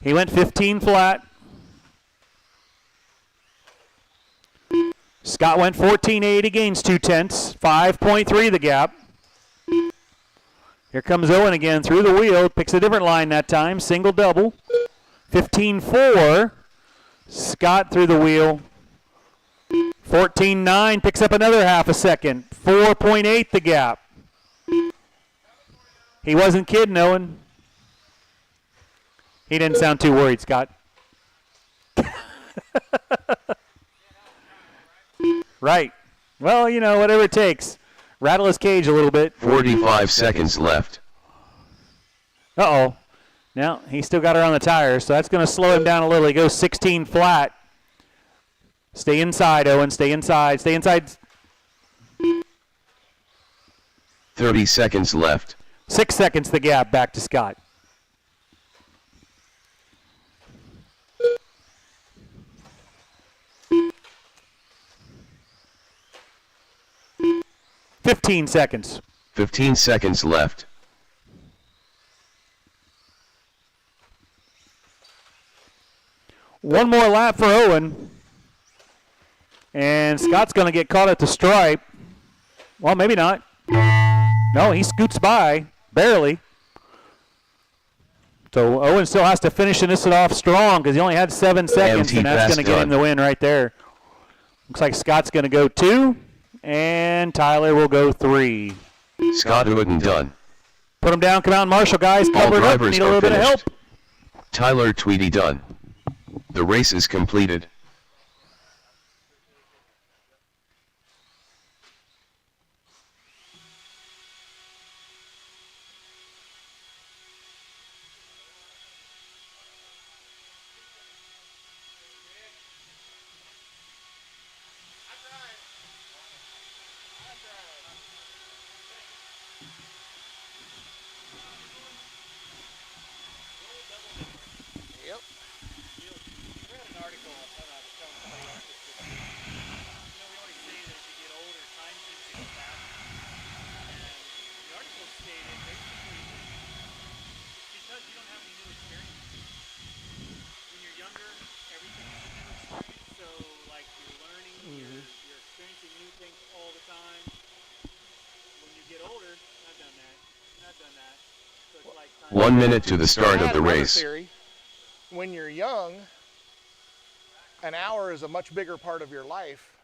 Speaker 2: He went 15 flat. Scott went 14.8 against 2/10. 5.3 the gap. Here comes Owen again through the wheel. Picks a different line that time. Single double. 15.4. Scott through the wheel. 14.9. Picks up another half a second. 4.8 the gap. He wasn't kidding, Owen. He didn't sound too worried, Scott. Right. Well, you know, whatever it takes. Rattle his cage a little bit.
Speaker 1: 45 seconds left.
Speaker 2: Uh-oh. Now, he still got her on the tires, so that's going to slow him down a little. He goes 16 flat. Stay inside, Owen. Stay inside. Stay inside.
Speaker 1: 30 seconds left.
Speaker 2: 6 seconds the gap back to Scott. 15 seconds.
Speaker 1: 15 seconds left.
Speaker 2: One more lap for Owen. And Scott's going to get caught at the stripe. Well, maybe not. No, he scoots by, barely. So Owen still has to finish this off strong because he only had 7 seconds, and that's going to get him the win right there. Looks like Scott's going to go 2, and Tyler will go 3.
Speaker 1: Scott Wooden done.
Speaker 2: Put him down, come out and Marshall, guys.
Speaker 1: All
Speaker 2: Cover it up,
Speaker 1: drivers
Speaker 2: need a little
Speaker 1: are
Speaker 2: bit of help.
Speaker 1: finished. Tyler Tweedy done. The race is completed.
Speaker 5: Like
Speaker 1: 1 minute to the start
Speaker 3: I
Speaker 1: of
Speaker 3: had
Speaker 1: the
Speaker 3: another
Speaker 1: race.
Speaker 3: theory. When you're young, an hour is a much bigger part of your life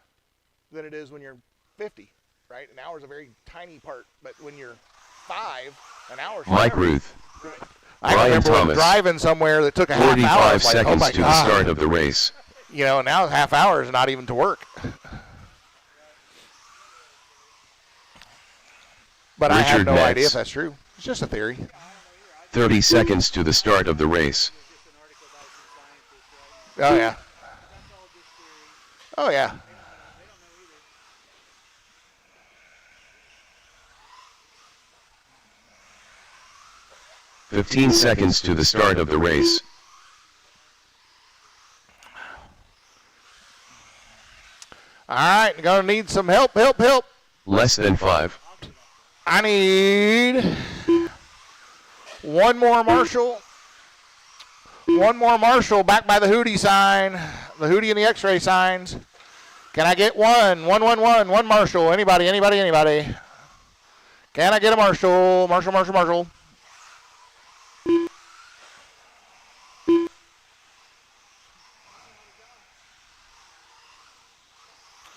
Speaker 3: than it is when you're 50, right? An hour is a very tiny part, but when you're 5, an hour is
Speaker 1: Mike
Speaker 3: forever.
Speaker 1: Ruth.
Speaker 3: I
Speaker 1: Brian
Speaker 3: remember
Speaker 1: Thomas.
Speaker 3: driving somewhere that took a half hour.
Speaker 1: 45
Speaker 3: It's like,
Speaker 1: seconds
Speaker 3: oh my
Speaker 1: to the
Speaker 3: God.
Speaker 1: start of the race.
Speaker 3: You know, now half hour is not even to work. But I have
Speaker 1: Richard
Speaker 3: no
Speaker 1: Metz.
Speaker 3: idea if that's true. It's just a theory.
Speaker 1: 30 seconds to the start of the race.
Speaker 3: Oh, yeah. Oh, yeah.
Speaker 1: "15 seconds to the start of the race.
Speaker 3: All right, going to need some help.
Speaker 1: Less than 5.
Speaker 3: I need one more Marshall. One more Marshall back by the Hootie sign. The Hootie and the X-ray signs. Can I get one? One Marshall. Anybody? Can I get a Marshall? Marshall.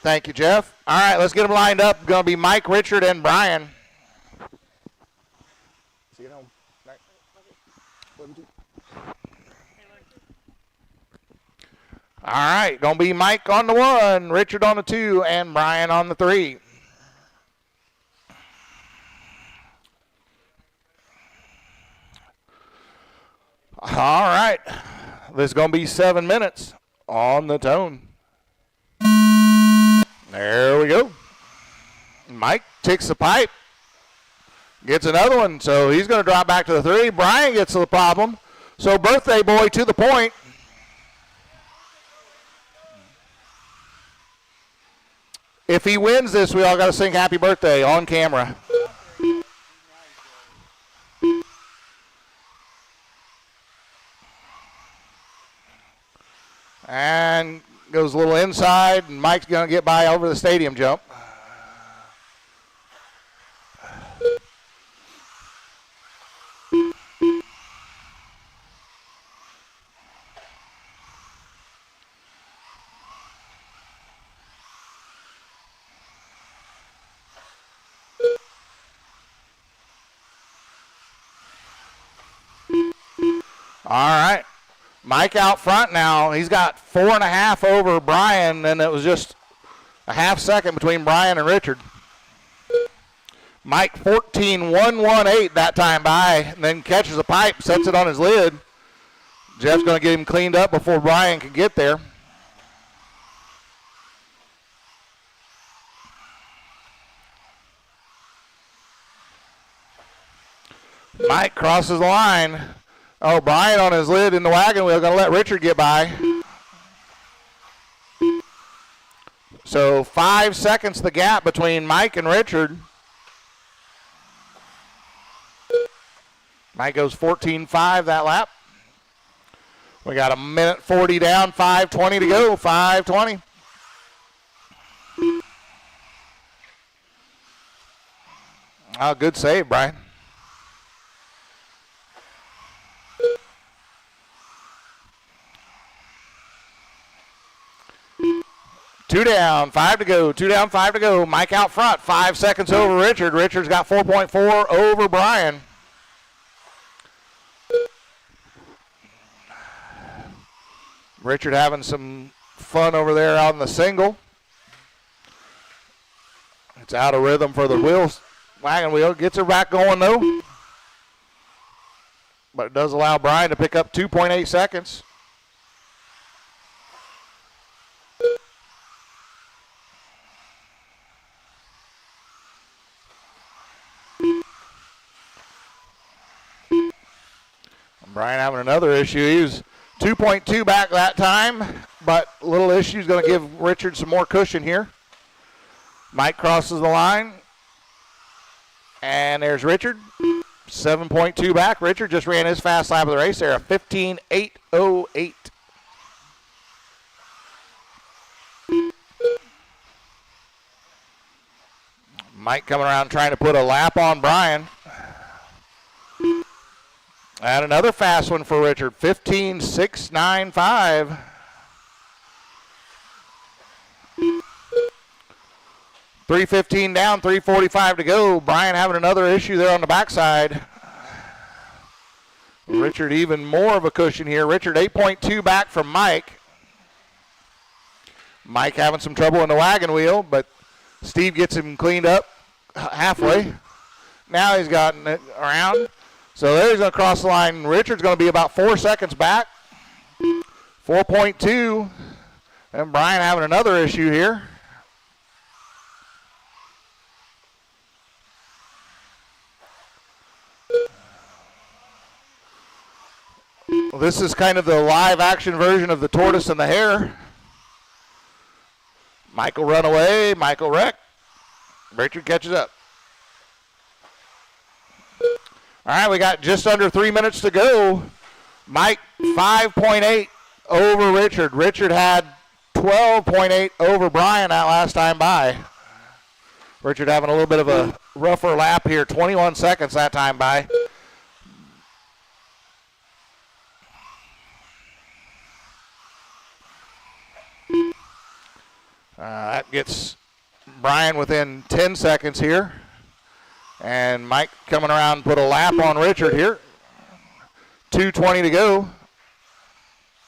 Speaker 3: Thank you, Jeff. All right, let's get them lined up. Going to be Mike, Richard, and Brian. See you at home. All right, going to be Mike on the 1, Richard on the 2, and Brian on the 3. All right, this is going to be 7 minutes on the tone. There we go. Mike takes the pipe, gets another one, so he's going to drop back to the 3. Brian gets to the problem, so birthday boy to the point. If he wins this, we all got to sing happy birthday on camera. And goes a little inside, and Mike's going to get by over the stadium jump. All right. Mike out front now. He's got 4.5 over Brian, and it was just a half second between Brian and Richard. Mike 14.118 that time by, and then catches a pipe, sets it on his lid. Jeff's going to get him cleaned up before Brian can get there. Mike crosses the line. Oh, Brian on his lid in the wagon wheel, going to let Richard get by. So 5 seconds the gap between Mike and Richard. Mike goes 14.5 that lap. We got a minute 40 down, 5:20 to go, 5:20. Oh, good save, Brian. Two down, 5 to go. 2 down, 5 to go. Mike out front, 5 seconds over Richard. Richard's got 4.4 over Brian. Richard having some fun over there on the single. It's out of rhythm for the wagon wheel. Gets her back going, though. But it does allow Brian to pick up 2.8 seconds. Brian having another issue. He was 2.2 back that time, but little issue is going to give Richard some more cushion here. Mike crosses the line, and there's Richard. 7.2 back. Richard just ran his fast lap of the race there, a 15.808. Mike coming around trying to put a lap on Brian. And another fast one for Richard, 15.695. $3:15 down, 3:45 to go. Brian having another issue there on the backside. Richard even more of a cushion here. Richard 8.2 back from Mike. Mike having some trouble in the wagon wheel, but Steve gets him cleaned up halfway. Now he's gotten it around. So there he's going to cross the line. Richard's going to be about 4 seconds back. 4.2. And Brian having another issue here. Well, this is kind of the live action version of the tortoise and the hare. Michael run away. Michael wreck. Richard catches up. All right, we got just under 3 minutes to go. Mike, 5.8 over Richard. Richard had 12.8 over Brian that last time by. Richard having a little bit of a rougher lap here, 21 seconds that time by. That gets Brian within 10 seconds here. And Mike coming around, put a lap on Richard here. 2:20 to go.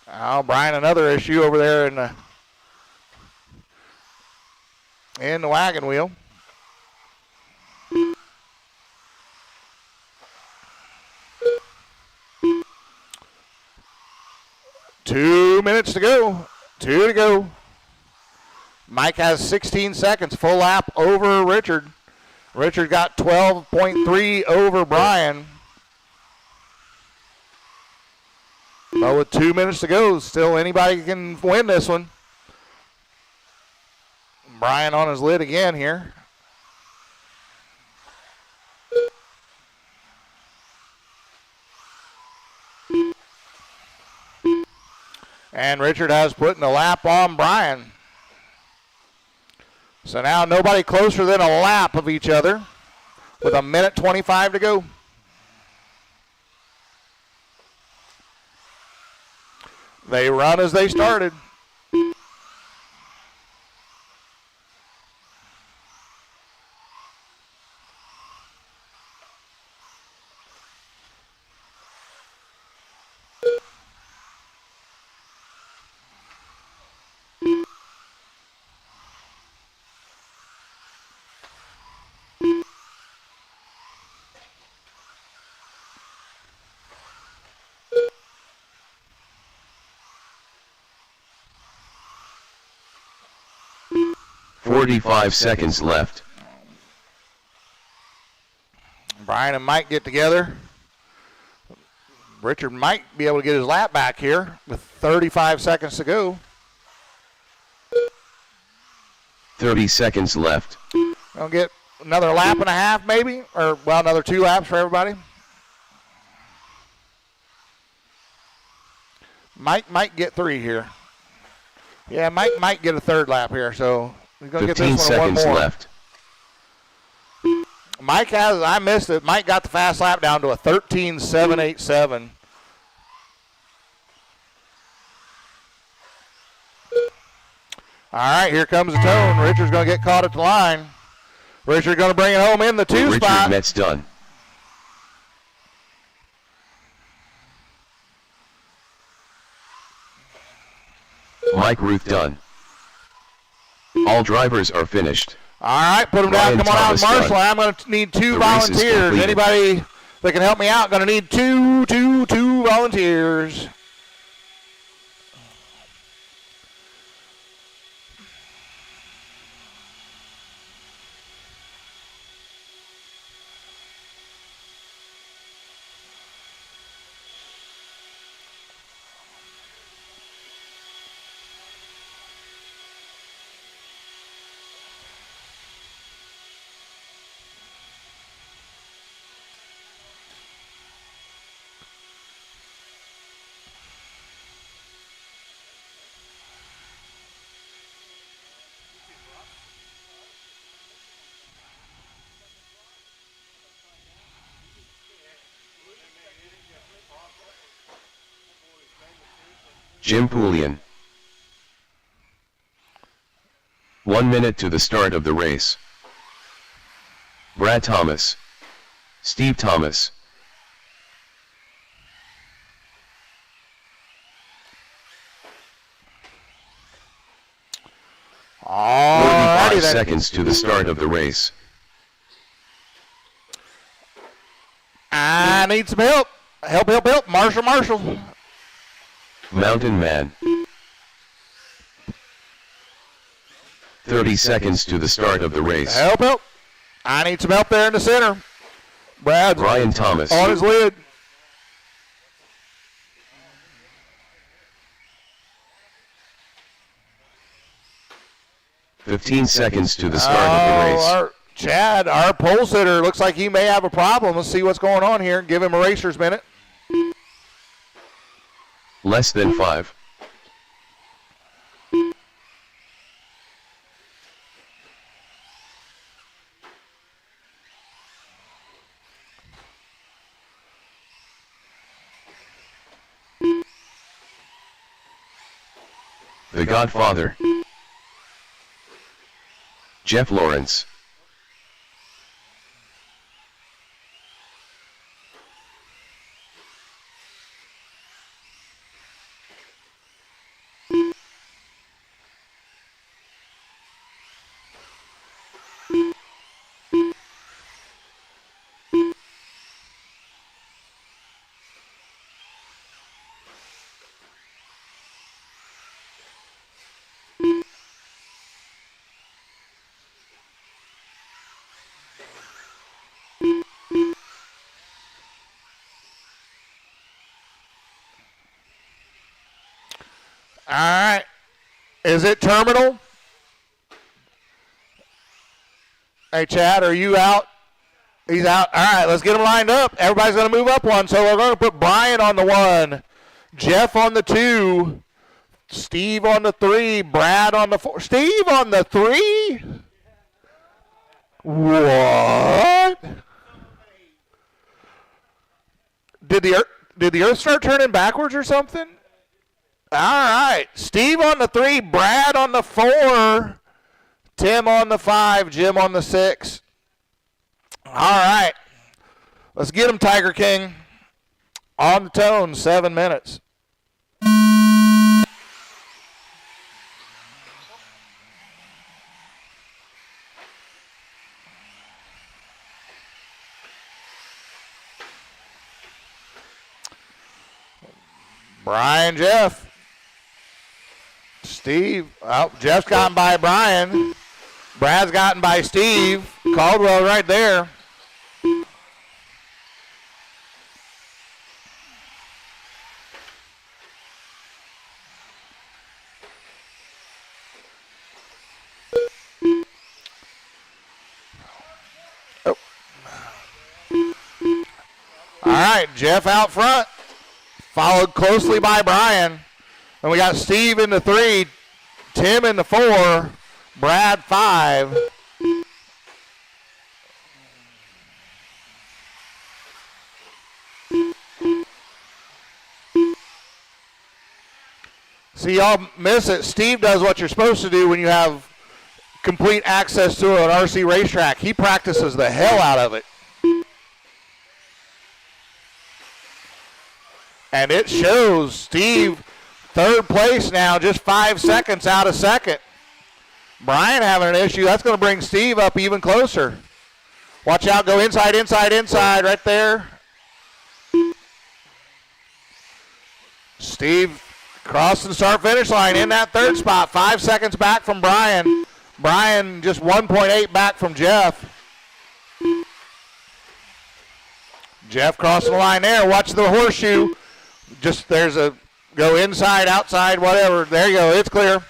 Speaker 3: Oh, Brian, another issue over there in the wagon wheel. Two minutes to go. 2 to go. Mike has 16 seconds, full lap over Richard. Richard got 12.3 over Brian. But with 2 minutes to go, still anybody can win this one. Brian on his lid again here. And Richard has put in a lap on Brian. So now nobody closer than a lap of each other with a minute 25 to go. They run as they started.
Speaker 1: Forty-five seconds left.
Speaker 3: Brian and Mike get together. Richard might be able to get his lap back here with 35 seconds to go.
Speaker 1: 30 seconds left.
Speaker 3: We'll get another lap and a half maybe, or well, another 2 laps for everybody. Mike might get 3 here. Yeah, Mike might get a third lap here, so he's going to get
Speaker 1: 15
Speaker 3: this one one
Speaker 1: seconds
Speaker 3: more.
Speaker 1: left.
Speaker 3: Mike has, I missed it. Mike got the fast lap down to a 13.787. All right, here comes the tone. Richard's going to get caught at the line. Richard going to bring it home in the 2
Speaker 1: Richard
Speaker 3: spot.
Speaker 1: Metz done. Mike Ruth done. All drivers are finished.
Speaker 3: All right, put them down.
Speaker 1: Ryan
Speaker 3: Come on out,
Speaker 1: Thomas
Speaker 3: Marshall.
Speaker 1: done.
Speaker 3: I'm going to need 2
Speaker 1: The race is
Speaker 3: volunteers.
Speaker 1: completed.
Speaker 3: Anybody that can help me out, going to need two volunteers.
Speaker 1: Jim Poulian. 1 minute to the start of the race. Brad Thomas. Steve Thomas.
Speaker 3: Alrighty
Speaker 1: 45
Speaker 3: then.
Speaker 1: seconds to the start of the race.
Speaker 3: I need some help. Help. Marshall.
Speaker 1: Mountain Man. 30 seconds to the start of the race.
Speaker 3: Help. I need some help there in the center. Brad's
Speaker 1: Ryan Thomas.
Speaker 3: on his lid.
Speaker 1: $15 seconds to the start of the race.
Speaker 3: Chad, our pole sitter, looks like he may have a problem. Let's see what's going on here. Give him a racer's minute.
Speaker 1: Less than 5. The Godfather. Jeff Lawrence.
Speaker 3: All right. Is it terminal? Hey, Chad, are you out? He's out. All right, let's get him lined up. Everybody's going to move up one. So we're going to put Brian on the 1, Jeff on the 2, Steve on the 3, Brad on the 4. Steve on the 3? What? Did the earth start turning backwards or something? All right. Steve on the 3, Brad on the 4, Tim on the 5, Jim on the 6. All right. Let's get him, Tiger King. On the tone, 7 minutes. Brian, Jeff. Steve. Oh, Jeff's gotten by Brian. Brad's gotten by Steve. Caldwell right there. Oh. All right, Jeff out front. Followed closely by Brian. And we got Steve in the 3, Tim in the 4, Brad 5. See, y'all miss it. Steve does what you're supposed to do when you have complete access to an RC racetrack. He practices the hell out of it. And it shows. Steve, third place now, just 5 seconds out of second. Brian having an issue. That's going to bring Steve up even closer. Watch out, go inside, inside, inside, right there. Steve crossing the start-finish line in that third spot. 5 seconds back from Brian. Brian just 1.8 back from Jeff. Jeff crossing the line there. Watch the horseshoe. Just there's a go inside, outside, whatever. There you go. It's clear.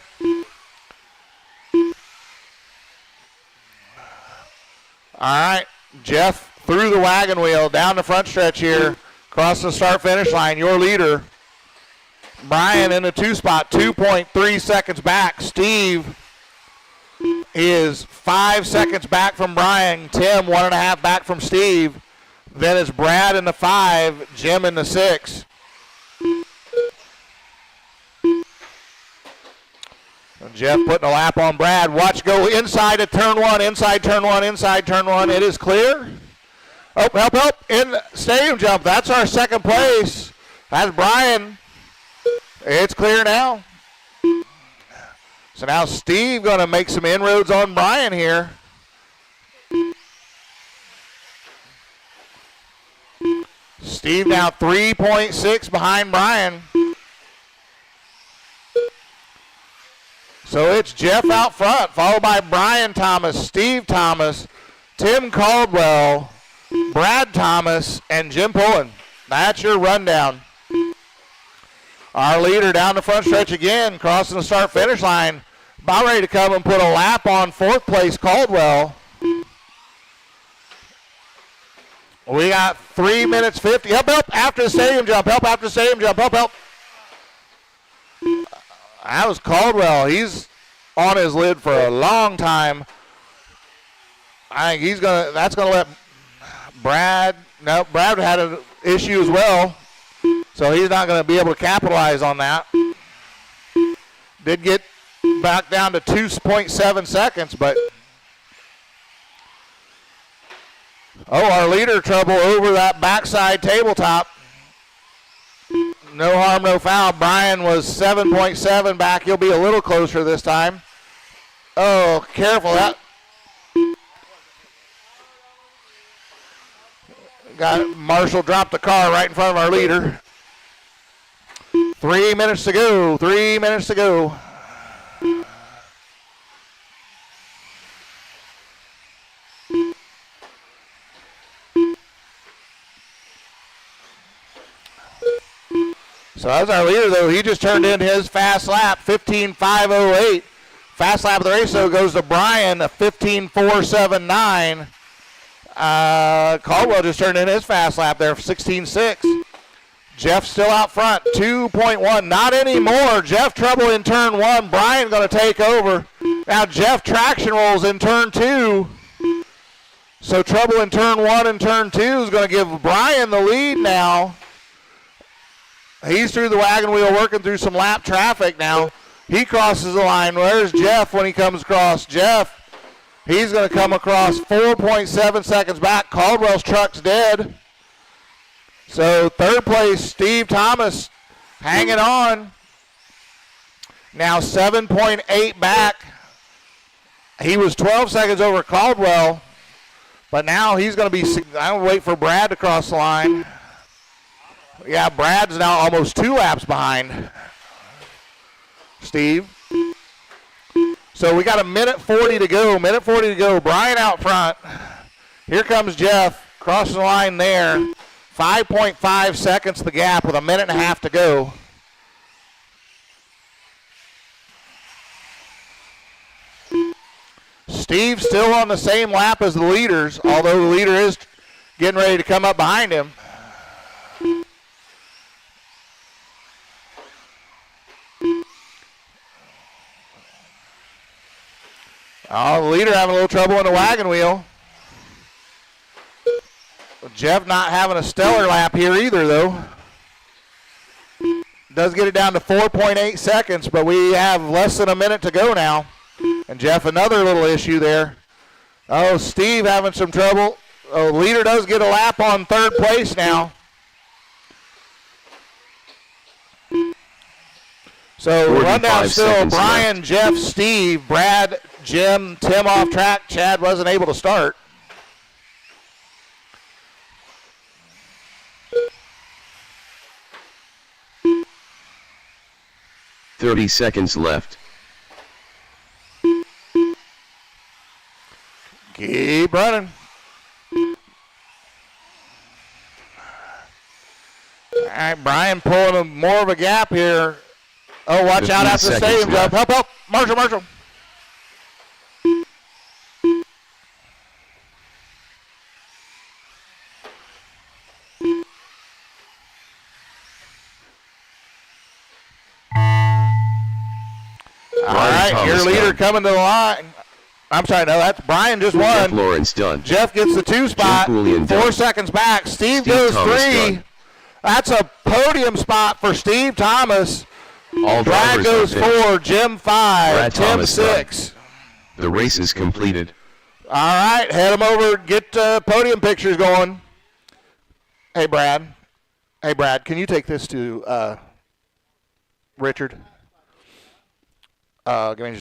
Speaker 3: All right. Jeff through the wagon wheel down the front stretch here. Crossing the start-finish line. Your leader. Brian in the 2 spot, 2.3 seconds back. Steve is 5 seconds back from Brian. Tim, 1.5 back from Steve. Then it's Brad in the 5, Jim in the 6. And Jeff putting a lap on Brad. Watch go inside of turn 1, inside turn 1, inside turn 1. It is clear. Oh, help, help. In stadium jump. That's our second place. That's Brian. It's clear now. So now Steve going to make some inroads on Brian here. Steve now 3.6 behind Brian. So it's Jeff out front, followed by Brian Thomas, Steve Thomas, Tim Caldwell, Brad Thomas, and Jim Pullen. That's your rundown. Our leader down the front stretch again, crossing the start-finish line. About ready to come and put a lap on fourth place Caldwell. We got 3 minutes 50. Help, help, after the stadium jump. Help, after the stadium jump. Help, help. That was Caldwell. He's on his lid for a long time. I think that's going to let Brad, no, Brad had an issue as well. So he's not going to be able to capitalize on that. Did get back down to 2.7 seconds, but our leader trouble over that backside tabletop. No harm, no foul. Brian was 7.7 back. He'll be a little closer this time. Oh, careful. That got Marshall dropped the car right in front of our leader. 3 minutes to go. 3 minutes to go. So that's our leader, though. He just turned in his fast lap, 15.508. Fast lap of the race, though, goes to Brian, a 15.479. Caldwell just turned in his fast lap there, 16.6. Jeff still out front, 2.1. Not anymore. Jeff trouble in turn 1. Brian going to take over. Now Jeff traction rolls in turn 2. So trouble in turn 1 and turn 2 is going to give Brian the lead now. He's through the wagon wheel working through some lap traffic now. He crosses the line. Where's Jeff when he comes across? Jeff, he's going to come across 4.7 seconds back. Caldwell's truck's dead. So third place, Steve Thomas hanging on. Now 7.8 back. He was 12 seconds over Caldwell, but now he's going to be, I'm going to wait for Brad to cross the line. Yeah, Brad's now almost 2 laps behind Steve. So we got a minute 40 to go. Minute 40 to go. Brian out front. Here comes Jeff crossing the line there. 5.5 seconds the gap with a minute and a half to go. Steve still on the same lap as the leaders, although the leader is getting ready to come up behind him. Oh, the leader having a little trouble in the wagon wheel. Jeff not having a stellar lap here either, though. Does get it down to 4.8 seconds, but we have less than a minute to go now. And Jeff, another little issue there. Oh, Steve having some trouble. Oh, leader does get a lap on third place now. So rundown still Brian, left. Jeff, Steve, Brad, Jim, Tim off track. Chad wasn't able to start.
Speaker 1: "30 seconds left.
Speaker 3: Keep running. All right, Brian pulling more of a gap here. Oh, watch out after the stadium jump. Help, help. Marshall. All right, your leader coming to the line. I'm sorry, no, that's Brian just won.
Speaker 1: Jeff Lawrence done.
Speaker 3: Jeff gets the 2 spot. 4 seconds back. Steve goes
Speaker 1: Thomas
Speaker 3: 3.
Speaker 1: done.
Speaker 3: That's a podium spot for Steve Thomas.
Speaker 1: All
Speaker 3: Brad goes 4, Jim 5,
Speaker 1: Brad
Speaker 3: Tim
Speaker 1: Thomas
Speaker 3: 6.
Speaker 1: done. The race is completed.
Speaker 3: All right, head them over, get podium pictures going. Hey, Brad, can you take this to Richard? Give me